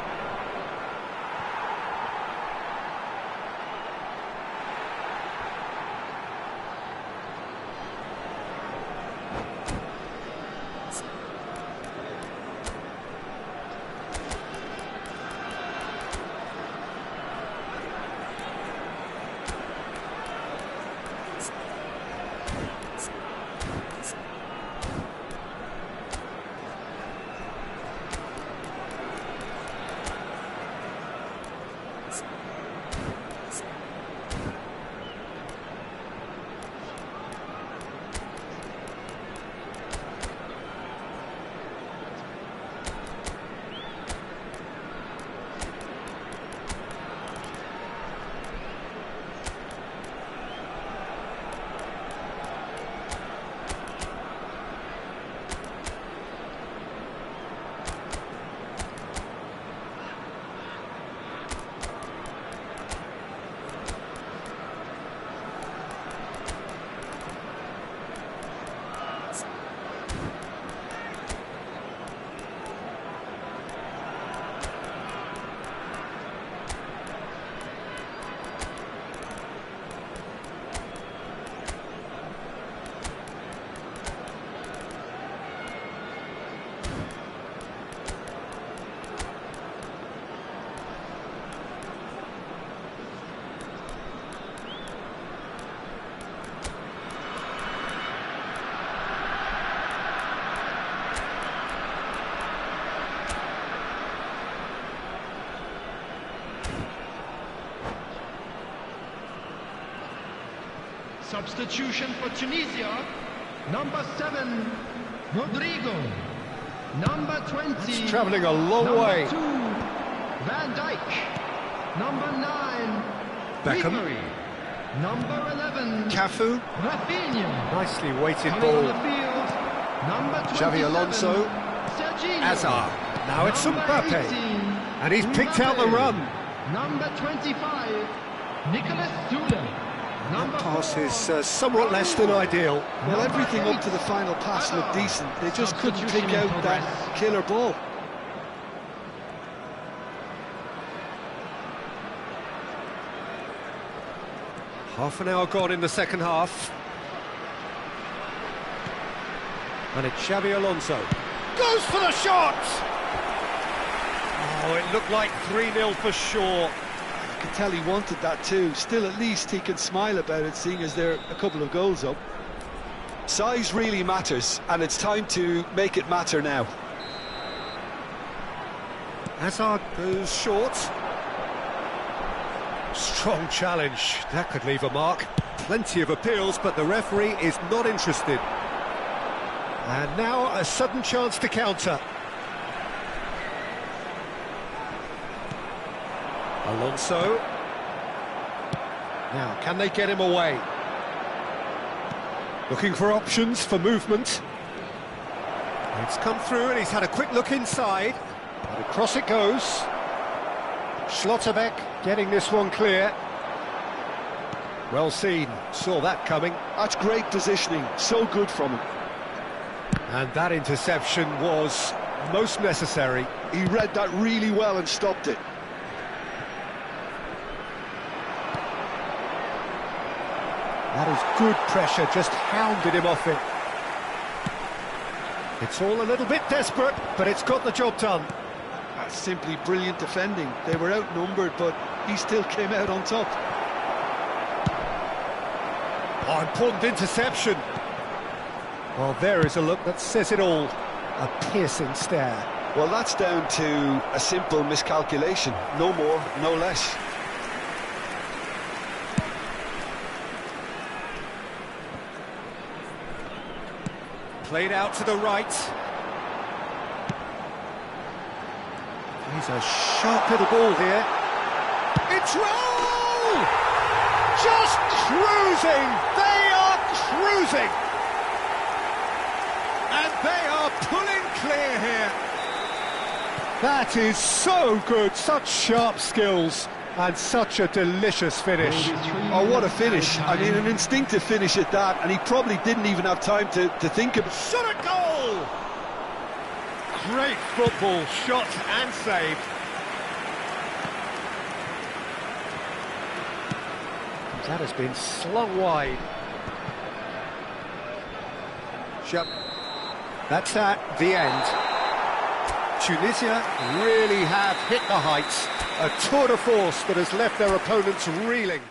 Speaker 3: Substitution for Tunisia, number 7, Rodrigo. Number 20,
Speaker 1: It's travelling a long way.
Speaker 3: 2, Van Dijk. Number 9,
Speaker 1: Beckham.
Speaker 3: Ribery. Number 11,
Speaker 1: Cafu.
Speaker 3: Rafinha.
Speaker 1: Nicely weighted
Speaker 3: Coming on
Speaker 1: ball.
Speaker 3: the field, number 27,
Speaker 1: Xavi Alonso.
Speaker 3: Serginho.
Speaker 1: Hazard. Now it's
Speaker 3: Number
Speaker 1: Mbappe.
Speaker 3: 18,
Speaker 1: And he's picked out the
Speaker 3: Mbappe.
Speaker 1: run.
Speaker 3: Number 25, Nicolas Zule. Number
Speaker 1: Pass
Speaker 3: 4.
Speaker 1: is somewhat less than ideal.
Speaker 2: Well, everything up to the final pass looked decent. They just couldn't pick
Speaker 3: Substitution in
Speaker 2: out that
Speaker 3: progress.
Speaker 2: killer ball.
Speaker 1: Half an hour gone in the second half. And it's Xabi Alonso. Goes for the shot! Oh, it looked like 3-0 for sure.
Speaker 2: I could tell he wanted that too. Still, at least he can smile about it, seeing as they're a couple of goals up. Size really matters, and it's time to make it matter now.
Speaker 1: Hazard goes short. Strong challenge. That could leave a mark. Plenty of appeals, but the referee is not interested. And now a sudden chance to counter. Alonso. Now, can they get him away? Looking for options for movement. It's come through and he's had a quick look inside. And across it goes. Schlotterbeck getting this one clear. Well seen, saw that coming.
Speaker 2: That's great positioning, so good from him.
Speaker 1: And that interception was most necessary.
Speaker 2: He read that really well and stopped it.
Speaker 1: That is good pressure, just hounded him off it. It's all a little bit desperate, but it's got the job done.
Speaker 2: That's simply brilliant defending. They were outnumbered, but he still came out on top.
Speaker 1: Oh, important interception. Well, there is a look that says it all. A piercing stare.
Speaker 2: Well, that's down to a simple miscalculation. No more, no less.
Speaker 1: Played out to the right. He's a sharp little ball here. It's roll! Just cruising! They are cruising! And they are pulling clear here. That is so good, such sharp skills, and such a delicious finish.
Speaker 2: Oh, what a finish. I mean, an instinctive finish at that, and he probably didn't even have time to think of it.
Speaker 1: Shot a goal! Great football, shot and saved. That has been slung wide. That's at the end. Tunisia really have hit the heights. A tour de force that has left their opponents reeling.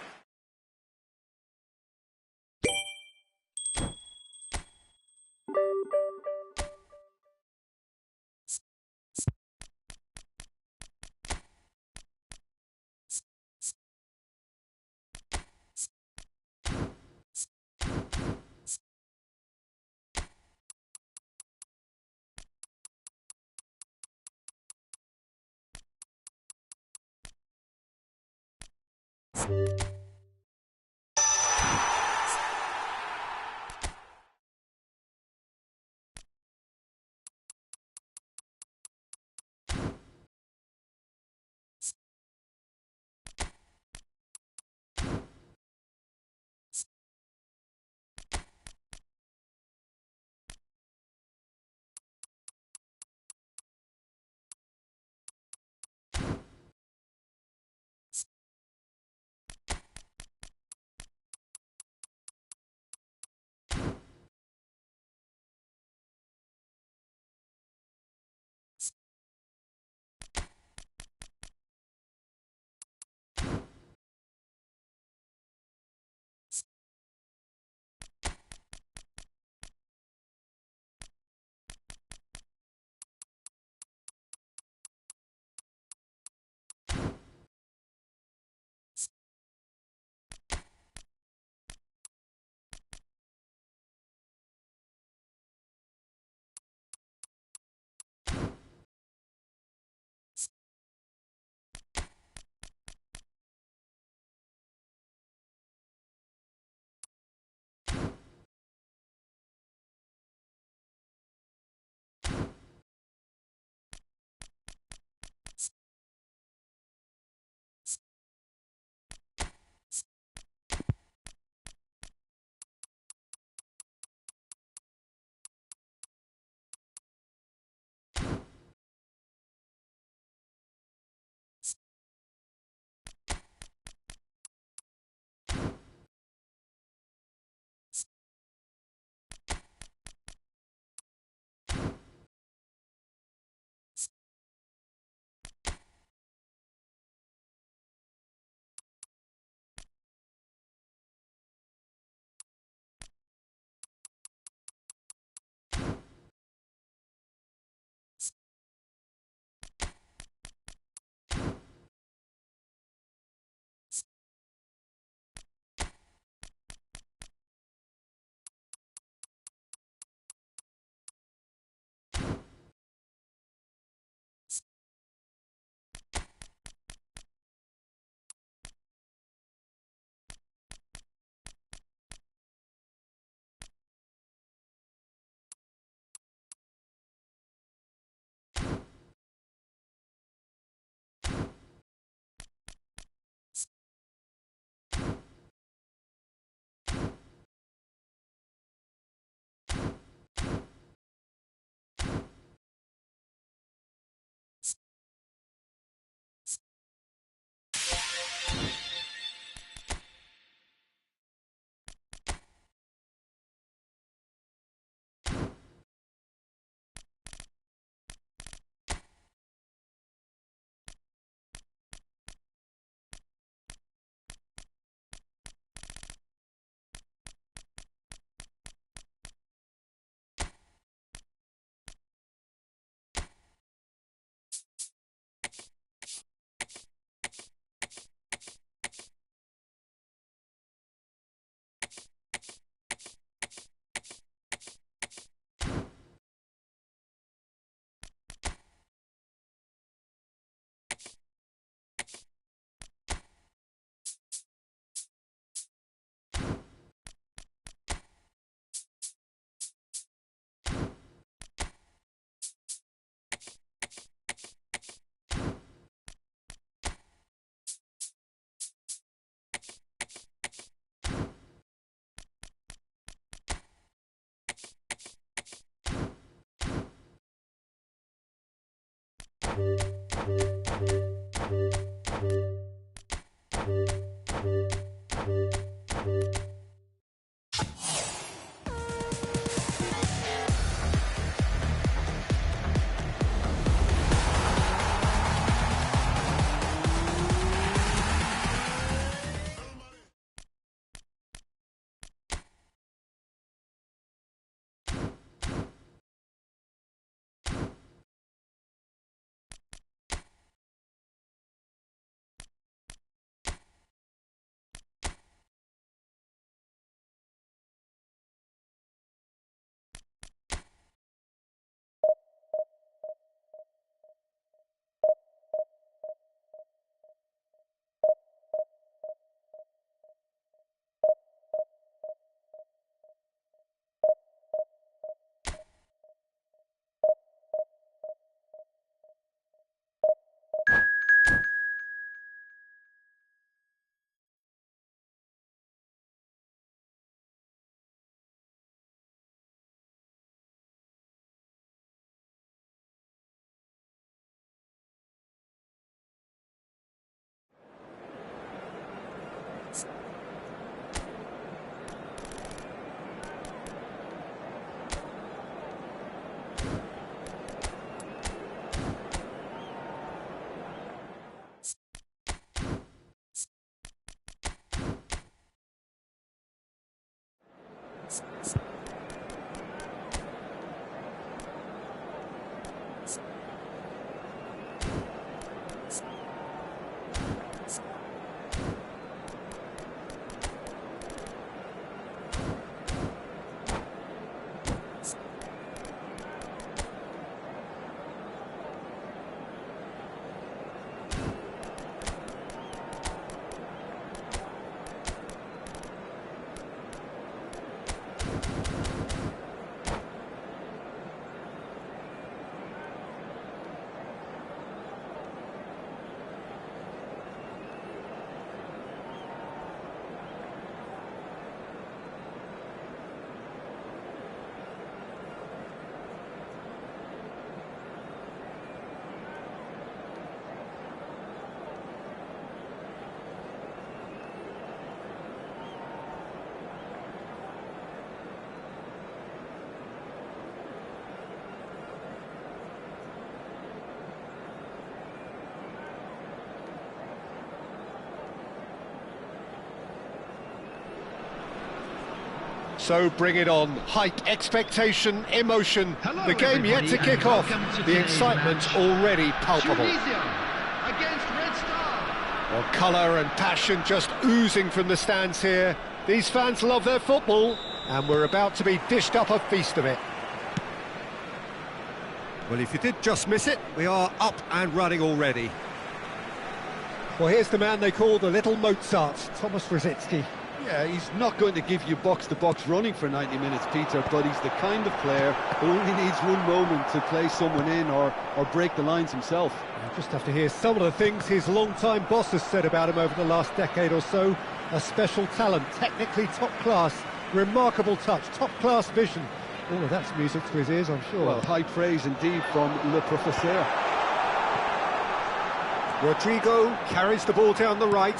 Speaker 1: So bring it on. Hype, expectation, emotion.
Speaker 3: Hello,
Speaker 1: The game yet to
Speaker 3: everybody,
Speaker 1: kick
Speaker 3: and
Speaker 1: off.
Speaker 3: welcome to
Speaker 1: The
Speaker 3: today's
Speaker 1: excitement
Speaker 3: match.
Speaker 1: already palpable.
Speaker 3: Tunisia against Red Star.
Speaker 1: Well, colour and passion just oozing from the stands here. These fans love their football, and we're about to be dished up a feast of it. Well, if you did just miss it, we are up and running already. Well, here's the man they call the little Mozart, Thomas Rosicky.
Speaker 2: Yeah, he's not going to give you box-to-box running for 90 minutes, Peter, but he's the kind of player who only needs one moment to play someone in or break the lines himself.
Speaker 1: You just have to hear some of the things his long-time boss has said about him over the last decade or so. A special talent, technically top class, remarkable touch, top-class vision. All of that's music to his ears, I'm sure.
Speaker 2: Well, high praise indeed from Le Professeur.
Speaker 1: Rodrigo carries the ball down the right.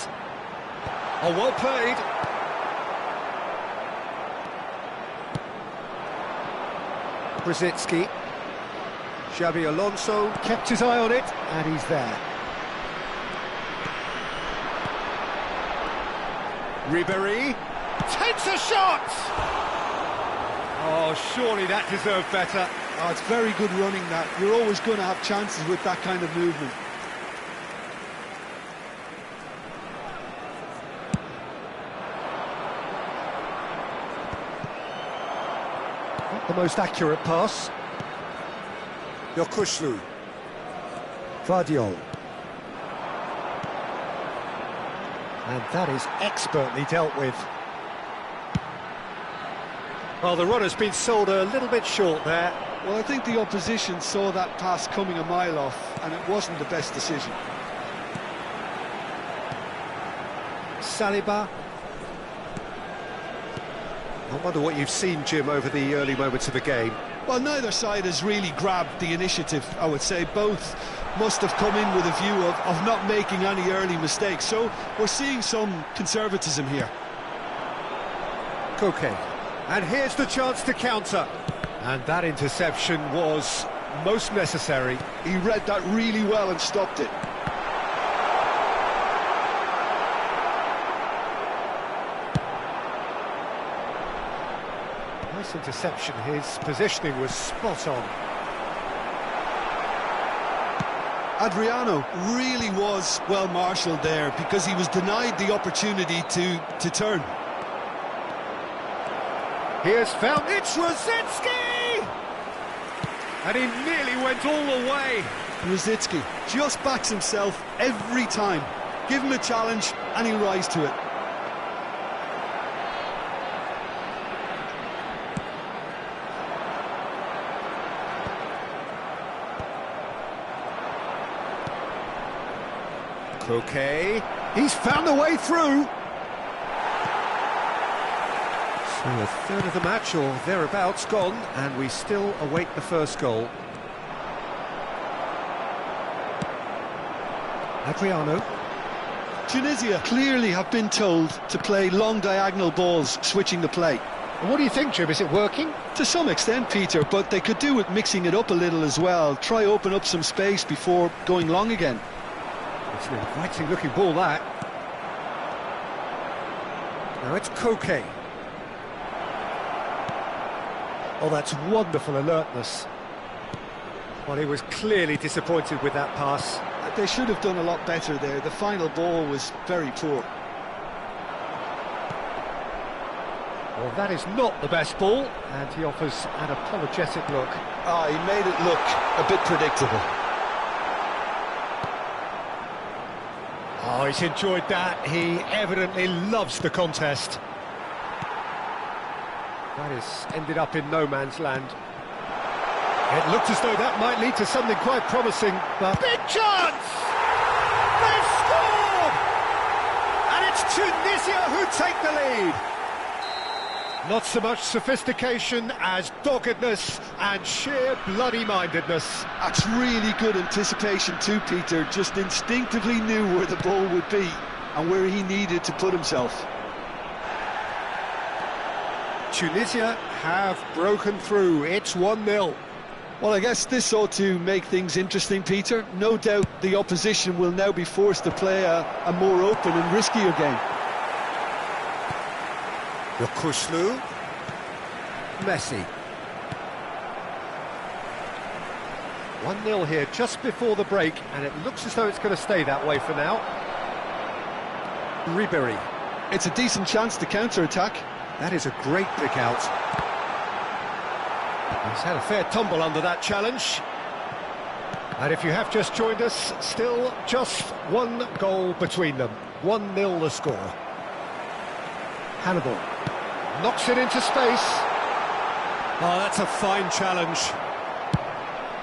Speaker 1: Oh, well played. Brzezinski. Xabi Alonso kept his eye on it, and he's there. Ribéry takes a shot! Oh, surely that deserved better.
Speaker 2: Oh, it's very good running that. You're always going to have chances with that kind of movement.
Speaker 1: Not the most accurate pass. Yokushlu. Vardiol. And that is expertly dealt with. Well, the runner's been sold a little bit short there.
Speaker 2: Well, I think the opposition saw that pass coming a mile off, and it wasn't the best decision.
Speaker 1: Saliba. I wonder what you've seen, Jim, over the early moments of the game.
Speaker 2: Well, neither side has really grabbed the initiative, I would say. Both must have come in with a view of not making any early mistakes. So we're seeing some conservatism here.
Speaker 1: Koke. And here's the chance to counter. And that interception was most necessary.
Speaker 2: He read that really well and stopped it.
Speaker 1: Nice interception. His positioning was spot on.
Speaker 2: Adriano really was well marshalled there because he was denied the opportunity to turn.
Speaker 1: Here's found, it's Rosicki! And he nearly went all the way.
Speaker 2: Rosicki just backs himself every time. Give him a challenge and he'll rise to it.
Speaker 1: Koke, he's found a way through. So a third of the match or thereabouts gone, and we still await the first goal. Adriano.
Speaker 2: Tunisia clearly have been told to play long diagonal balls, switching the play.
Speaker 1: And what do you think, Jim? Is it working?
Speaker 2: To some extent, Peter, but they could do with mixing it up a little as well. Try open up some space before going long again.
Speaker 1: It's an inviting looking ball, that. Now it's Koke. Oh, that's wonderful alertness. Well, he was clearly disappointed with that pass.
Speaker 2: They should have done a lot better there. The final ball was very poor.
Speaker 1: Well, that is not the best ball, and he offers an apologetic look.
Speaker 2: He made it look a bit predictable.
Speaker 1: Oh, he's enjoyed that. He evidently loves the contest. That has ended up in no man's land. It looked as though that might lead to something quite promising, but... Big chance! They've scored! And it's Tunisia who take the lead. Not so much sophistication as doggedness and sheer bloody-mindedness.
Speaker 2: That's really good anticipation too, Peter. Just instinctively knew where the ball would be and where he needed to put himself.
Speaker 1: Tunisia have broken through. It's 1-0.
Speaker 2: Well, I guess this ought to make things interesting, Peter. No doubt the opposition will now be forced to play a more open and riskier game.
Speaker 1: Yokuslu. Messi. 1-0 here just before the break, and it looks as though it's going to stay that way for now. Ribery.
Speaker 2: It's a decent chance to counter-attack.
Speaker 1: That is a great pick out. He's had a fair tumble under that challenge. And if you have just joined us, still just one goal between them. 1-0 the score. Hannibal knocks it into space. Oh, that's a fine challenge.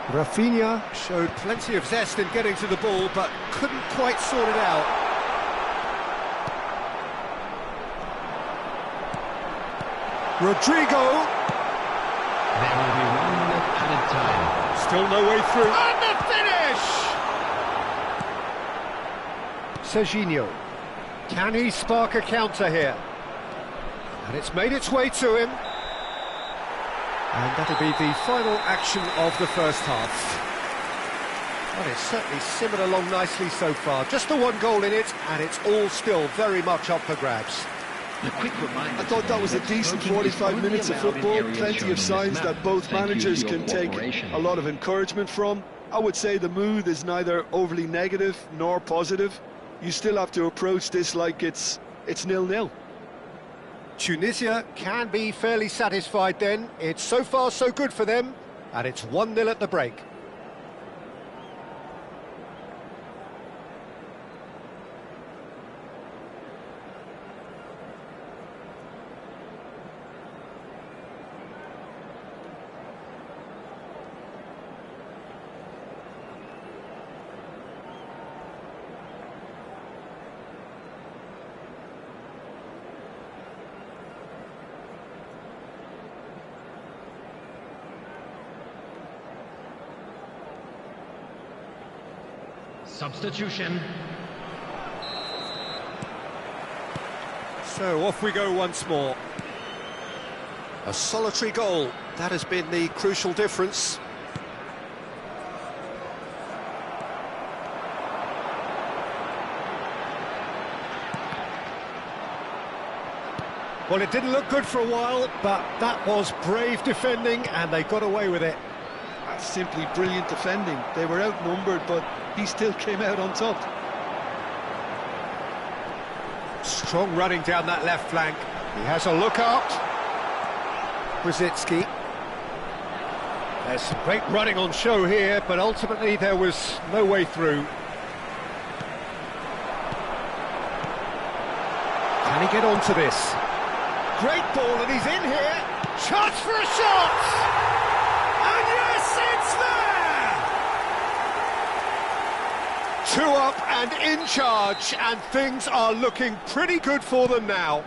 Speaker 1: Rafinha showed plenty of zest in getting to the ball, but couldn't quite sort it out. Rodrigo.
Speaker 4: There will be 1 minute added time.
Speaker 1: Still no way through. And the finish! Serginho. Can he spark a counter here? And it's made its way to him. And that'll be the final action of the first half. Well, it's certainly simmered along nicely so far. Just the one goal in it, and it's all still very much up for grabs.
Speaker 2: I thought that was a decent 45 minutes of football. Plenty of signs that both managers can take a lot of encouragement from. I would say the mood is neither overly negative nor positive. You still have to approach this like it's 0-0.
Speaker 1: Tunisia can be fairly satisfied then. It's so far so good for them, and it's 1-0 at the break.
Speaker 4: Substitution.
Speaker 1: So off we go once more. A solitary goal, that has been the crucial difference. Well, it didn't look good for a while, but that was brave defending and they got away with it.
Speaker 2: That's simply brilliant defending. They were outnumbered, but he still came out on top.
Speaker 1: Strong running down that left flank. He has a look out. Brzezinski. There's some great running on show here, but ultimately there was no way through. Can he get onto this? Great ball, and he's in here. Chance for a shot! And yes, it's there! 2 up and in charge, and things are looking pretty good for them now.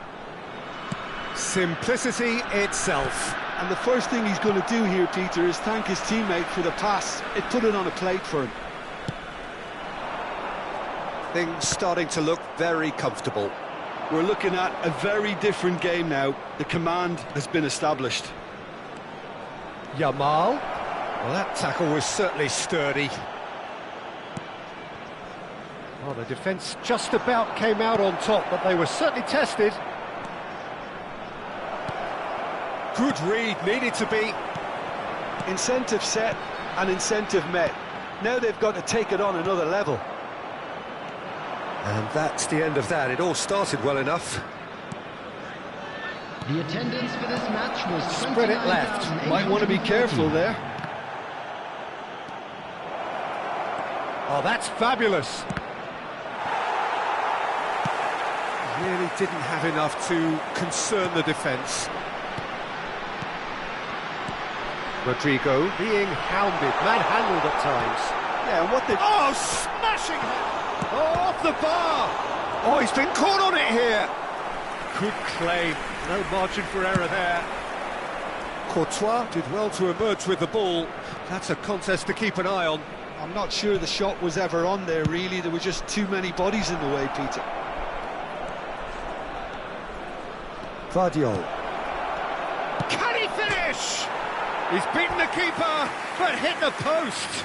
Speaker 1: Simplicity itself.
Speaker 2: And the first thing he's going to do here, Peter, is thank his teammate for the pass. It put it on a plate for him.
Speaker 1: Things starting to look very comfortable.
Speaker 2: We're looking at a very different game now. The command has been established.
Speaker 1: Yamal. Well, that tackle was certainly sturdy. Well, the defence just about came out on top, but they were certainly tested. Good read, needed to be.
Speaker 2: Incentive set and incentive met. Now they've got to take it on another level.
Speaker 1: And that's the end of that. It all started well enough.
Speaker 4: The attendance for this match was
Speaker 1: Spread it left.
Speaker 2: Might want to be careful there.
Speaker 1: Oh, that's fabulous. Really didn't have enough to concern the defence. Rodrigo being hounded, manhandled at times.
Speaker 2: Yeah, and what they...
Speaker 1: Oh, smashing hit! Oh, off the bar! Oh, he's been caught on it here! Good claim, no margin for error there. Courtois did well to emerge with the ball. That's a contest to keep an eye on.
Speaker 2: I'm not sure the shot was ever on there, really. There were just too many bodies in the way, Peter.
Speaker 1: Guardiola. Can he finish? He's beaten the keeper, but hit the post.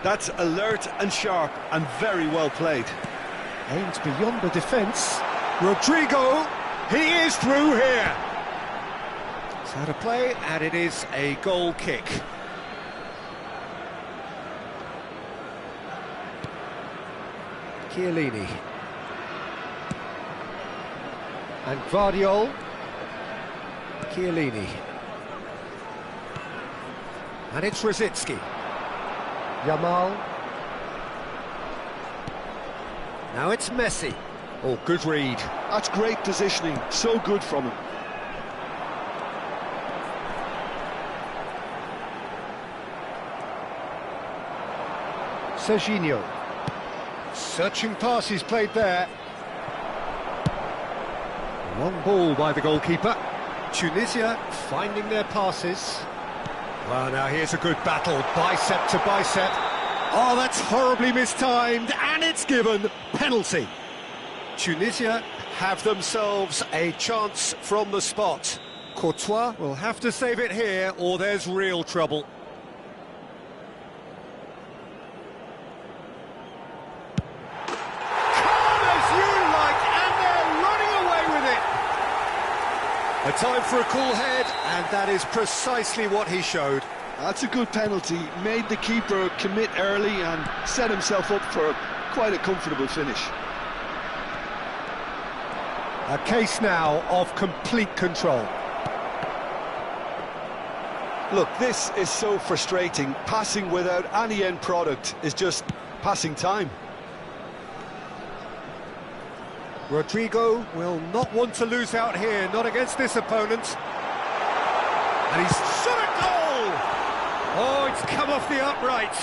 Speaker 2: That's alert and sharp and very well played.
Speaker 1: Aimed beyond the defence. Rodrigo, he is through here. It's out of play, and it is a goal kick. Chiellini. And Guardiola. Chiellini. And it's Brzezinski. Yamal. Now it's Messi. Oh, good read.
Speaker 2: That's great positioning. So good from him.
Speaker 1: Serginho. Searching pass he's played there. Long ball by the goalkeeper. Tunisia finding their passes. Well, now here's a good battle, bicep to bicep. Oh, that's horribly mistimed, and it's given. Penalty. Tunisia have themselves a chance from the spot. Courtois will have to save it here, or there's real trouble. A time for a cool head, and that is precisely what he showed.
Speaker 2: That's a good penalty. Made the keeper commit early and set himself up for quite a comfortable finish.
Speaker 1: A case now of complete control.
Speaker 2: Look, this is so frustrating. Passing without any end product is just passing time.
Speaker 1: Rodrigo will not want to lose out here, not against this opponent. And he's shot a goal! Oh, it's come off the upright.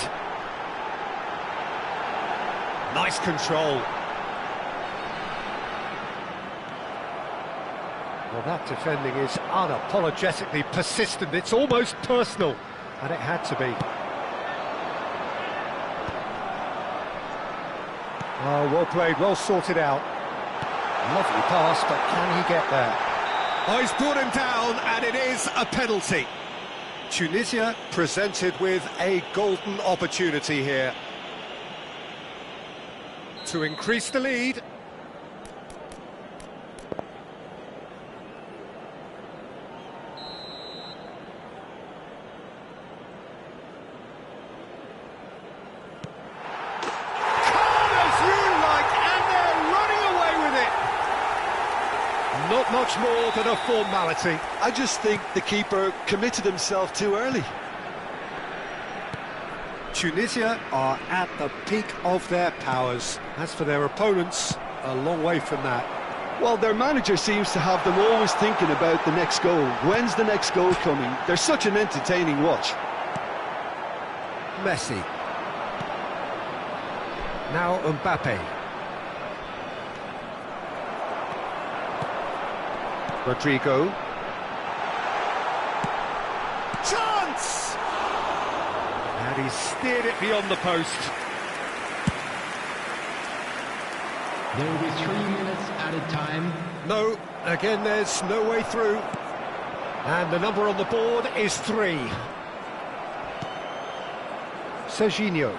Speaker 1: Nice control. Well, that defending is unapologetically persistent. It's almost personal, and it had to be. Oh, well played, well sorted out. Lovely pass, but can he get there? Oh, he's brought him down, and it is a penalty. Tunisia presented with a golden opportunity here to increase the lead. Not much more than a formality.
Speaker 2: I just think the keeper committed himself too early.
Speaker 1: Tunisia are at the peak of their powers. As for their opponents, a long way from that.
Speaker 2: Well, their manager seems to have them always thinking about the next goal. When's the next goal coming? They're such an entertaining watch.
Speaker 1: Messi. Now Mbappe. Rodrigo. Chance! And he steered it beyond the post.
Speaker 4: There will be 3 minutes added time.
Speaker 1: No, again there's no way through. And the number on the board is 3. Serginho.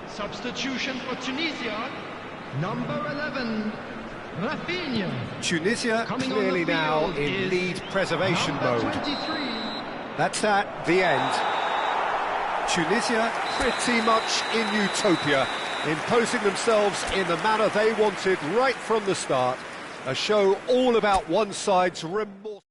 Speaker 3: Substitution for Tunisia, number 11, Rafinha.
Speaker 1: Tunisia clearly now in lead preservation mode.
Speaker 3: 23.
Speaker 1: That's at the end. Tunisia pretty much in utopia, imposing themselves in the manner they wanted right from the start. A show all about one side's remorse.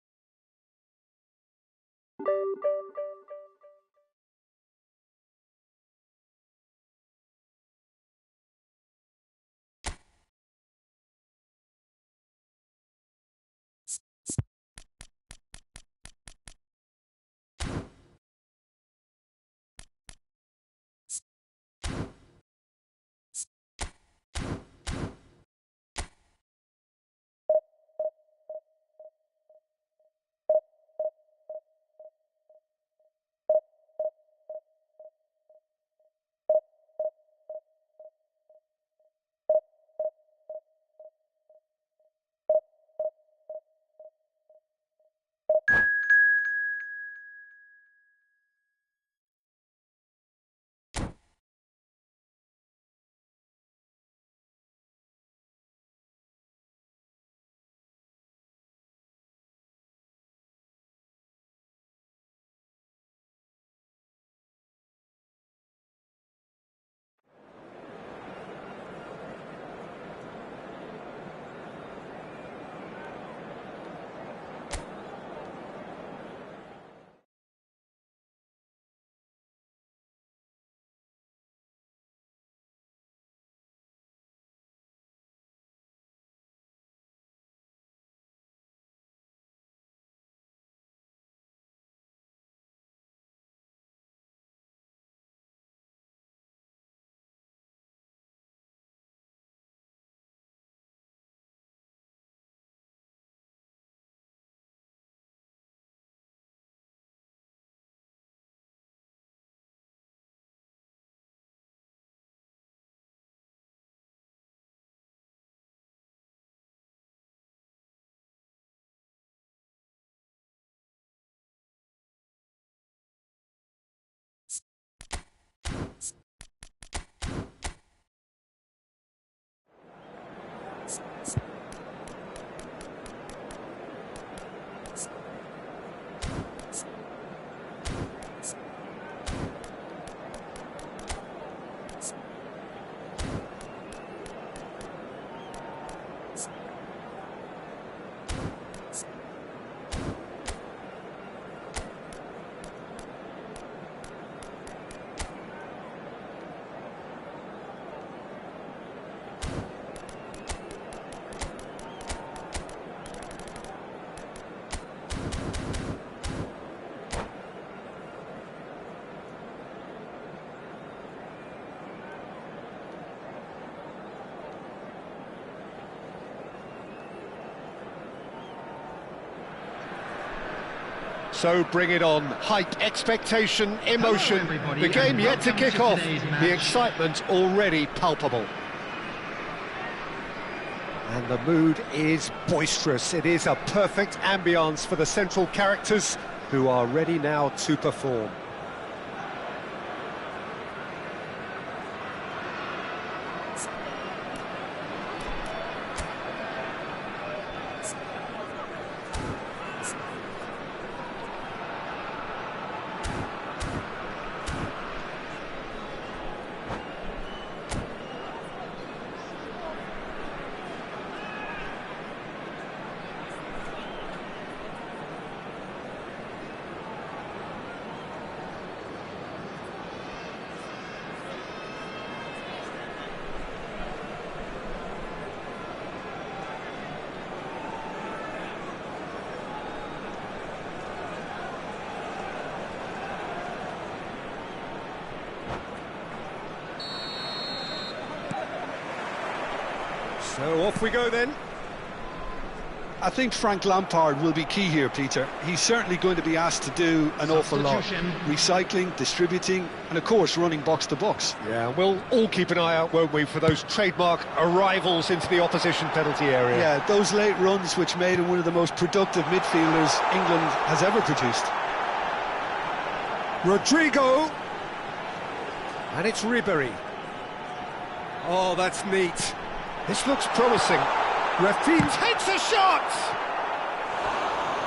Speaker 1: So bring it on. Hype, expectation, emotion.
Speaker 3: Hello, everybody,
Speaker 1: The game
Speaker 3: and
Speaker 1: yet to
Speaker 3: welcome
Speaker 1: kick
Speaker 3: to
Speaker 1: off.
Speaker 3: today's match.
Speaker 1: The excitement already palpable. And the mood is boisterous. It is a perfect ambience for the central characters who are ready now to perform. So off we go then.
Speaker 2: I think Frank Lampard will be key here, Peter. He's certainly going to be asked to do an awful lot.
Speaker 3: Substitution.
Speaker 2: Recycling, distributing, and of course running box to box.
Speaker 1: Yeah, we'll all keep an eye out, won't we, for those trademark arrivals into the opposition penalty area.
Speaker 2: Yeah, those late runs which made him one of the most productive midfielders England has ever produced.
Speaker 1: Rodrigo. And it's Ribery. Oh, that's neat. This looks promising. Rafinha takes a shot!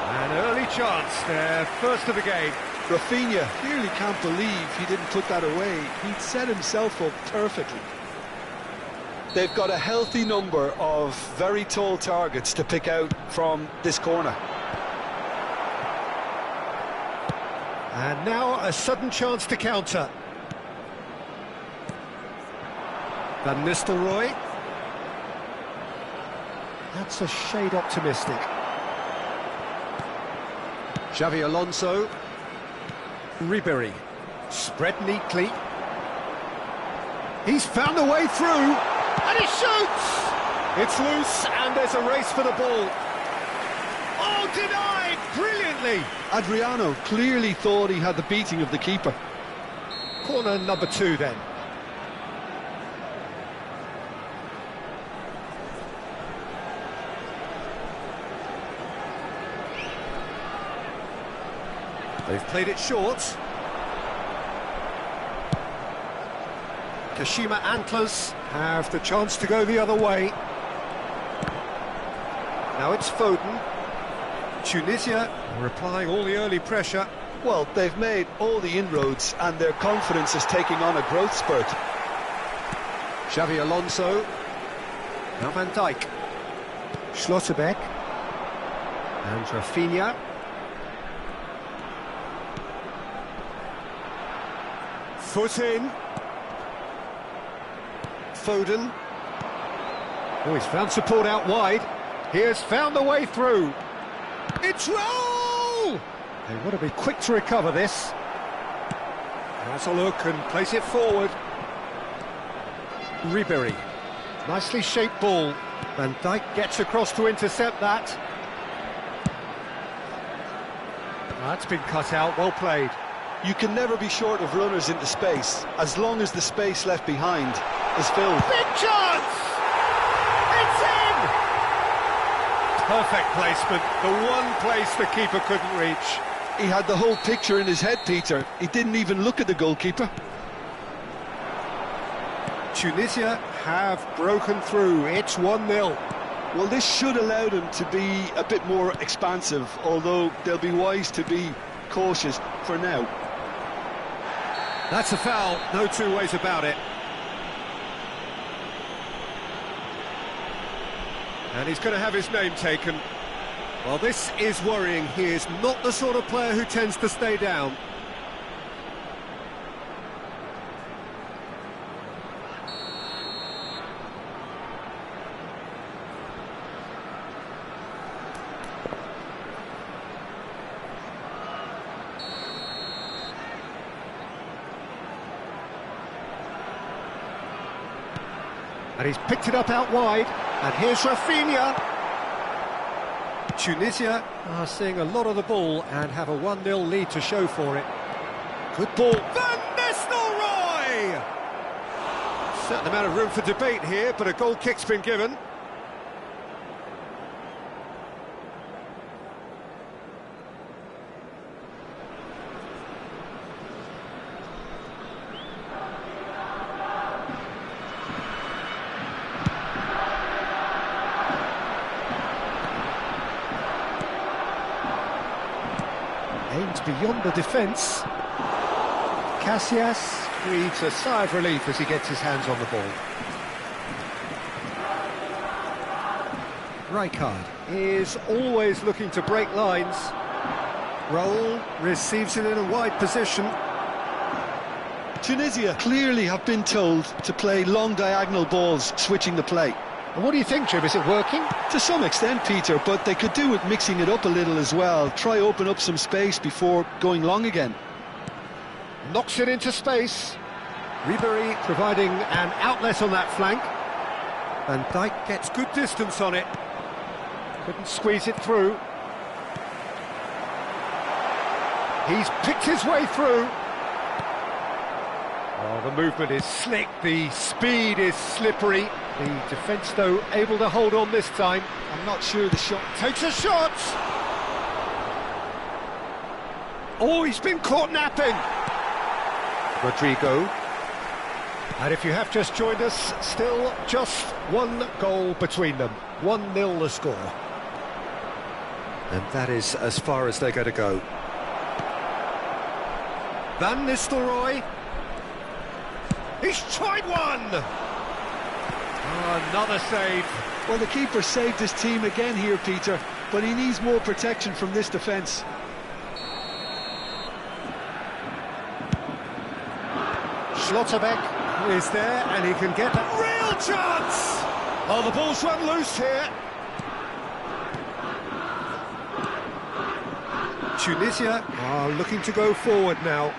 Speaker 1: An early chance there, first of the game.
Speaker 2: Rafinha clearly can't believe he didn't put that away. He'd set himself up perfectly. They've got a healthy number of very tall targets to pick out from this corner.
Speaker 1: And now a sudden chance to counter. Van Nistelrooy. That's a shade optimistic. Xavi Alonso. Ribery. Spread neatly. He's found a way through. And he shoots! It's loose and there's a race for the ball. Oh, denied! Brilliantly!
Speaker 2: Adriano clearly thought he had the beating of the keeper.
Speaker 1: Corner number 2 then. They've played it short. Kashima Antlers have the chance to go the other way. Now it's Foden. Tunisia are applying all the early pressure.
Speaker 2: Well, they've made all the inroads and their confidence is taking on a growth spurt.
Speaker 1: Xavi Alonso. Now Van Dijk. Schlotterbeck. And Rafinha. Foot in. Foden. Oh, he's found support out wide. He has found the way through. It's roll! They want to be quick to recover this. Has a look and place it forward. Ribery. Nicely shaped ball. Van Dijk gets across to intercept that. That's been cut out, well played.
Speaker 2: You can never be short of runners into space, as long as the space left behind is filled.
Speaker 1: Big chance! It's in! Perfect placement, the one place the keeper couldn't reach.
Speaker 2: He had the whole picture in his head, Peter. He didn't even look at the goalkeeper.
Speaker 1: Tunisia have broken through, it's 1-0.
Speaker 2: Well, this should allow them to be a bit more expansive, although they'll be wise to be cautious for now.
Speaker 1: That's a foul, no two ways about it. And he's going to have his name taken. Well, this is worrying. He is not the sort of player who tends to stay down. And he's picked it up out wide. And here's Rafinha. Tunisia are seeing a lot of the ball and have a 1-0 lead to show for it. Good ball. Van Nistelrooy! Certain amount of room for debate here, but a goal kick's been given. Aimed beyond the defence. Casillas breathes a sigh of relief as he gets his hands on the ball. Rijkaard is always looking to break lines. Raul receives it in a wide position.
Speaker 2: Tunisia clearly have been told to play long diagonal balls, switching the play.
Speaker 1: And what do you think, Jim? Is it working?
Speaker 2: To some extent, Peter, but they could do with mixing it up a little as well. Try open up some space before going long again.
Speaker 1: Knocks it into space. Ribéry providing an outlet on that flank. Van Dijk gets good distance on it. Couldn't squeeze it through. He's picked his way through. Oh, the movement is slick, the speed is slippery. The defence, though, able to hold on this time.
Speaker 2: I'm not sure the shot...
Speaker 1: Takes a shot! Oh, he's been caught napping! Rodrigo. And if you have just joined us, still just one goal between them. 1-0 the score. And that is as far as they're going to go. Van Nistelrooy. He's tried one! Oh, another save.
Speaker 2: Well, the keeper saved his team again here, Peter, but he needs more protection from this defence.
Speaker 1: Schlotterbeck is there, and he can get a real chance! Oh, the ball's run loose here. Tunisia are looking to go forward now.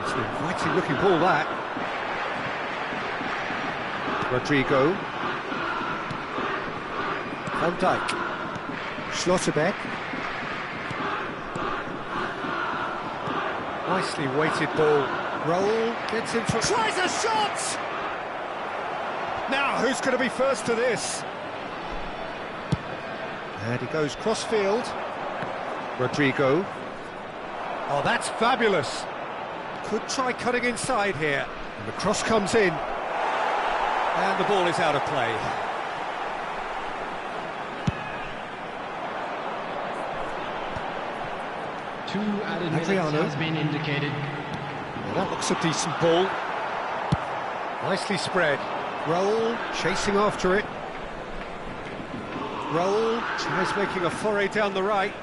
Speaker 1: It's an inviting looking ball, that. Rodrigo. Van Dijk. Schlotterbeck. Nicely weighted ball. Raul gets in for... Tries a shot! Now, who's going to be first to this? And he goes cross-field. Rodrigo. Oh, that's fabulous. Could try cutting inside here. And the cross comes in. And the ball is out of play.
Speaker 4: 2 added minutes
Speaker 1: Adriano
Speaker 4: has been indicated.
Speaker 1: Well, that looks a decent ball. Nicely spread. Raul chasing after it. Raul tries making a foray down the right.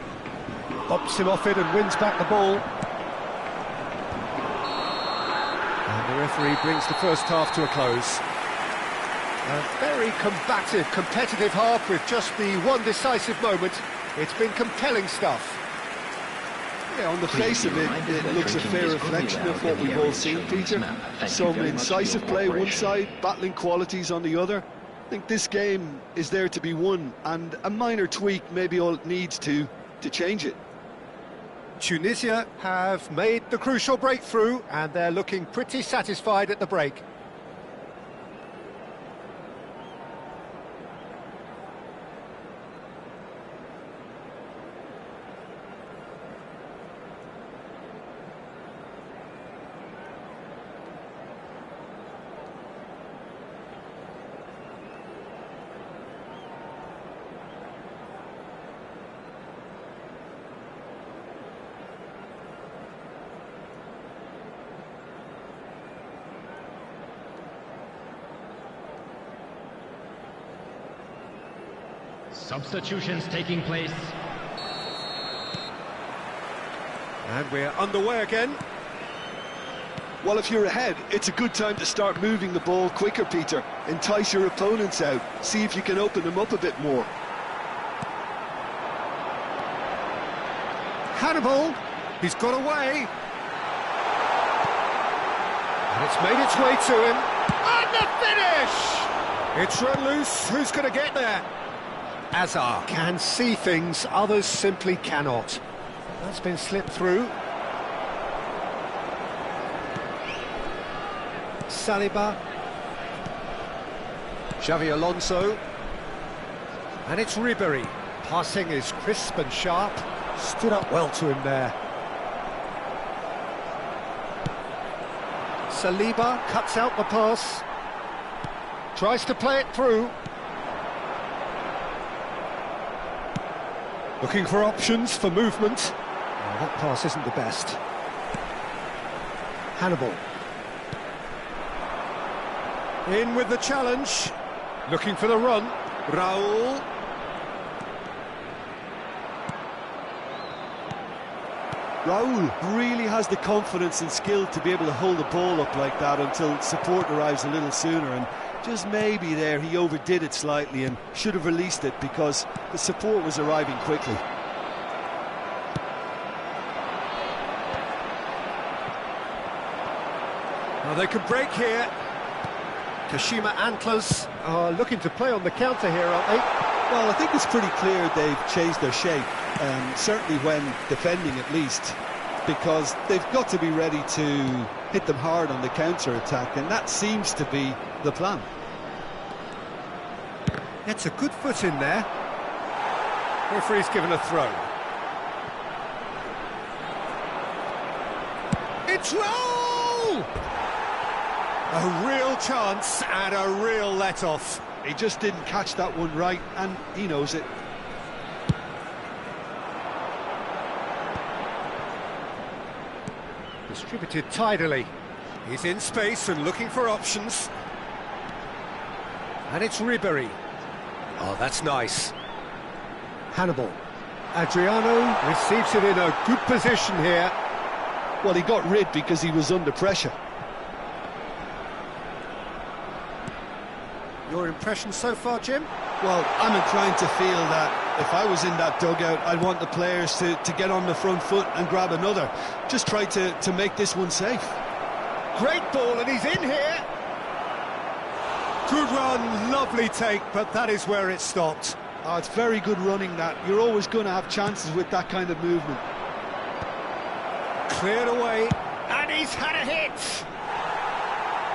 Speaker 1: Bops him off it and wins back the ball. And the referee brings the first half to a close. A very combative, competitive half with just the one decisive moment. It's been compelling stuff.
Speaker 2: Yeah, on the face of it, it looks a fair reflection of what we've all seen, Peter. Some incisive play one side, battling qualities on the other. I think this game is there to be won, and a minor tweak maybe all it needs to change it.
Speaker 1: Tunisia have made the crucial breakthrough, and they're looking pretty satisfied at the break.
Speaker 4: Substitutions taking place.
Speaker 1: And we're underway again.
Speaker 2: Well, if you're ahead, it's a good time to start moving the ball quicker, Peter. Entice your opponents out. See if you can open them up a bit more.
Speaker 1: Hannibal, he's got away. And it's made its way to him. And the finish! It's run loose. Who's going to get there? Azar can see things others simply cannot. That's been slipped through. Saliba. Xavi Alonso. And it's Ribery. Passing is crisp and sharp. Stood up well to him there. Saliba cuts out the pass. Tries to play it through. Looking for options for movement. Oh, that pass isn't the best. Hannibal. In with the challenge. Looking for the run. Raul.
Speaker 2: Raul really has the confidence and skill to be able to hold the ball up like that until support arrives a little sooner, and just maybe there he overdid it slightly and should have released it because the support was arriving quickly.
Speaker 1: Well, they could break here. Kashima Antlers are looking to play on the counter here, aren't they?
Speaker 2: Well, I think it's pretty clear they've changed their shape, certainly when defending at least, because they've got to be ready to hit them hard on the counter-attack, and that seems to be the plan.
Speaker 1: Gets a good foot in there. Referee's given a throw. It's Raul! A real chance and a real let-off.
Speaker 2: He just didn't catch that one right, and he knows it.
Speaker 1: Distributed tidily. He's in space and looking for options. And it's Ribery. Oh, that's nice. Hannibal. Adriano receives it in a good position here.
Speaker 2: Well, he got rid because he was under pressure.
Speaker 1: Your impression so far, Jim?
Speaker 2: Well, I'm inclined to feel that if I was in that dugout, I'd want the players to get on the front foot and grab another. Just try to make this one safe.
Speaker 1: Great ball, and he's in here. Good run, lovely take, but that is where it stopped.
Speaker 2: Oh, it's very good running that. You're always going to have chances with that kind of movement.
Speaker 1: Cleared away, and he's had a hit.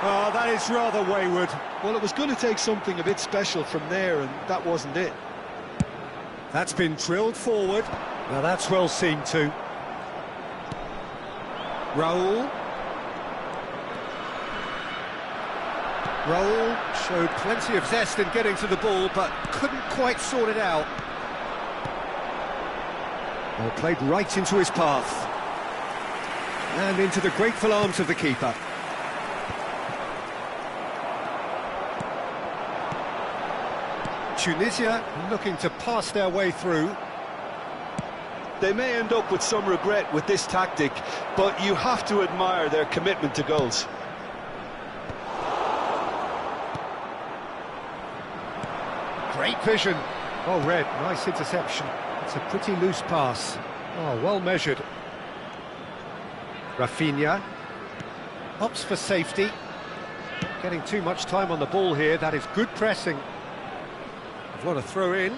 Speaker 1: Oh, that is rather wayward.
Speaker 2: Well, it was going to take something a bit special from there, and that wasn't it.
Speaker 1: That's been drilled forward. Now that's well seen too. Raul. Raul showed plenty of zest in getting to the ball, but couldn't quite sort it out. Well, played right into his path. And into the grateful arms of the keeper. Tunisia looking to pass their way through.
Speaker 2: They may end up with some regret with this tactic, but you have to admire their commitment to goals.
Speaker 1: Great vision. Oh, Red, nice interception. It's a pretty loose pass. Oh, well measured. Rafinha opts for safety. Getting too much time on the ball here. That is good pressing. What a throw in.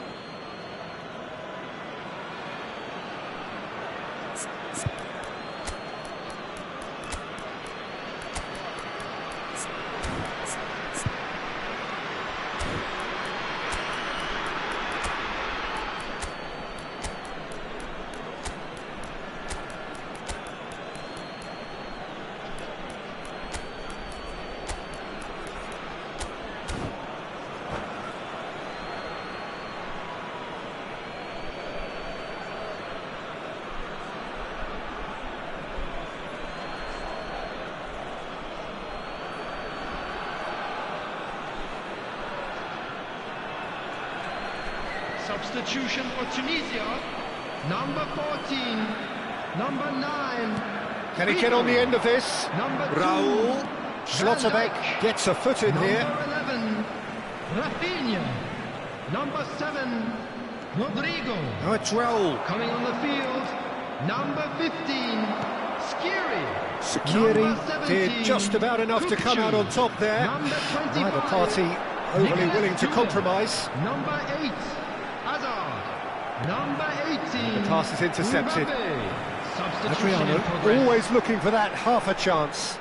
Speaker 3: Substitution for Tunisia, number 14, number 9.
Speaker 1: Can he get on the end of this?
Speaker 3: Number 2,
Speaker 1: Raul. Schlotterbeck gets a foot in here.
Speaker 3: Number 11, Rafinha. Number 7, Rodrigo.
Speaker 1: Oh, it's Raul.
Speaker 3: Coming on the field, number 15,
Speaker 1: Sakiri did just about enough to come out on top there. Neither party overly willing to compromise.
Speaker 3: Number 8, Hazard. Number 18.
Speaker 1: The pass is intercepted.
Speaker 3: Substitution in
Speaker 1: Adriano
Speaker 3: progress.
Speaker 1: always looking for that half a chance.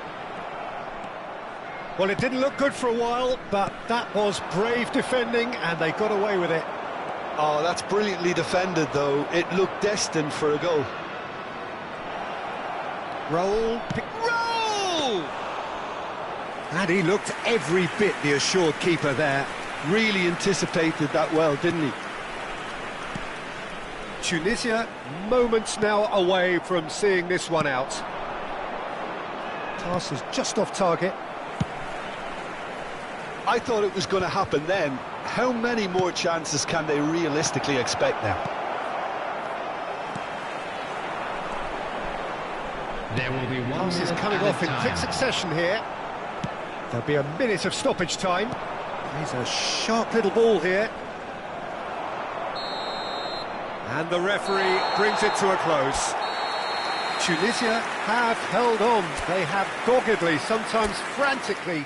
Speaker 1: Well, it didn't look good for a while, but that was brave defending and they got away with it.
Speaker 2: Oh, that's brilliantly defended, though. It looked destined for a goal.
Speaker 1: Roll. And he looked every bit the assured keeper there.
Speaker 2: Really anticipated that well, didn't he?
Speaker 1: Tunisia, moments now away from seeing this one out. Pass is just off target.
Speaker 2: I thought it was going to happen then. How many more chances can they realistically expect now?
Speaker 4: There will be one
Speaker 1: Pass is
Speaker 4: minute
Speaker 1: coming
Speaker 4: added
Speaker 1: off in
Speaker 4: time.
Speaker 1: quick succession here. There'll be a minute of stoppage time. He's a sharp little ball here. And the referee brings it to a close. Tunisia have held on. They have doggedly, sometimes frantically,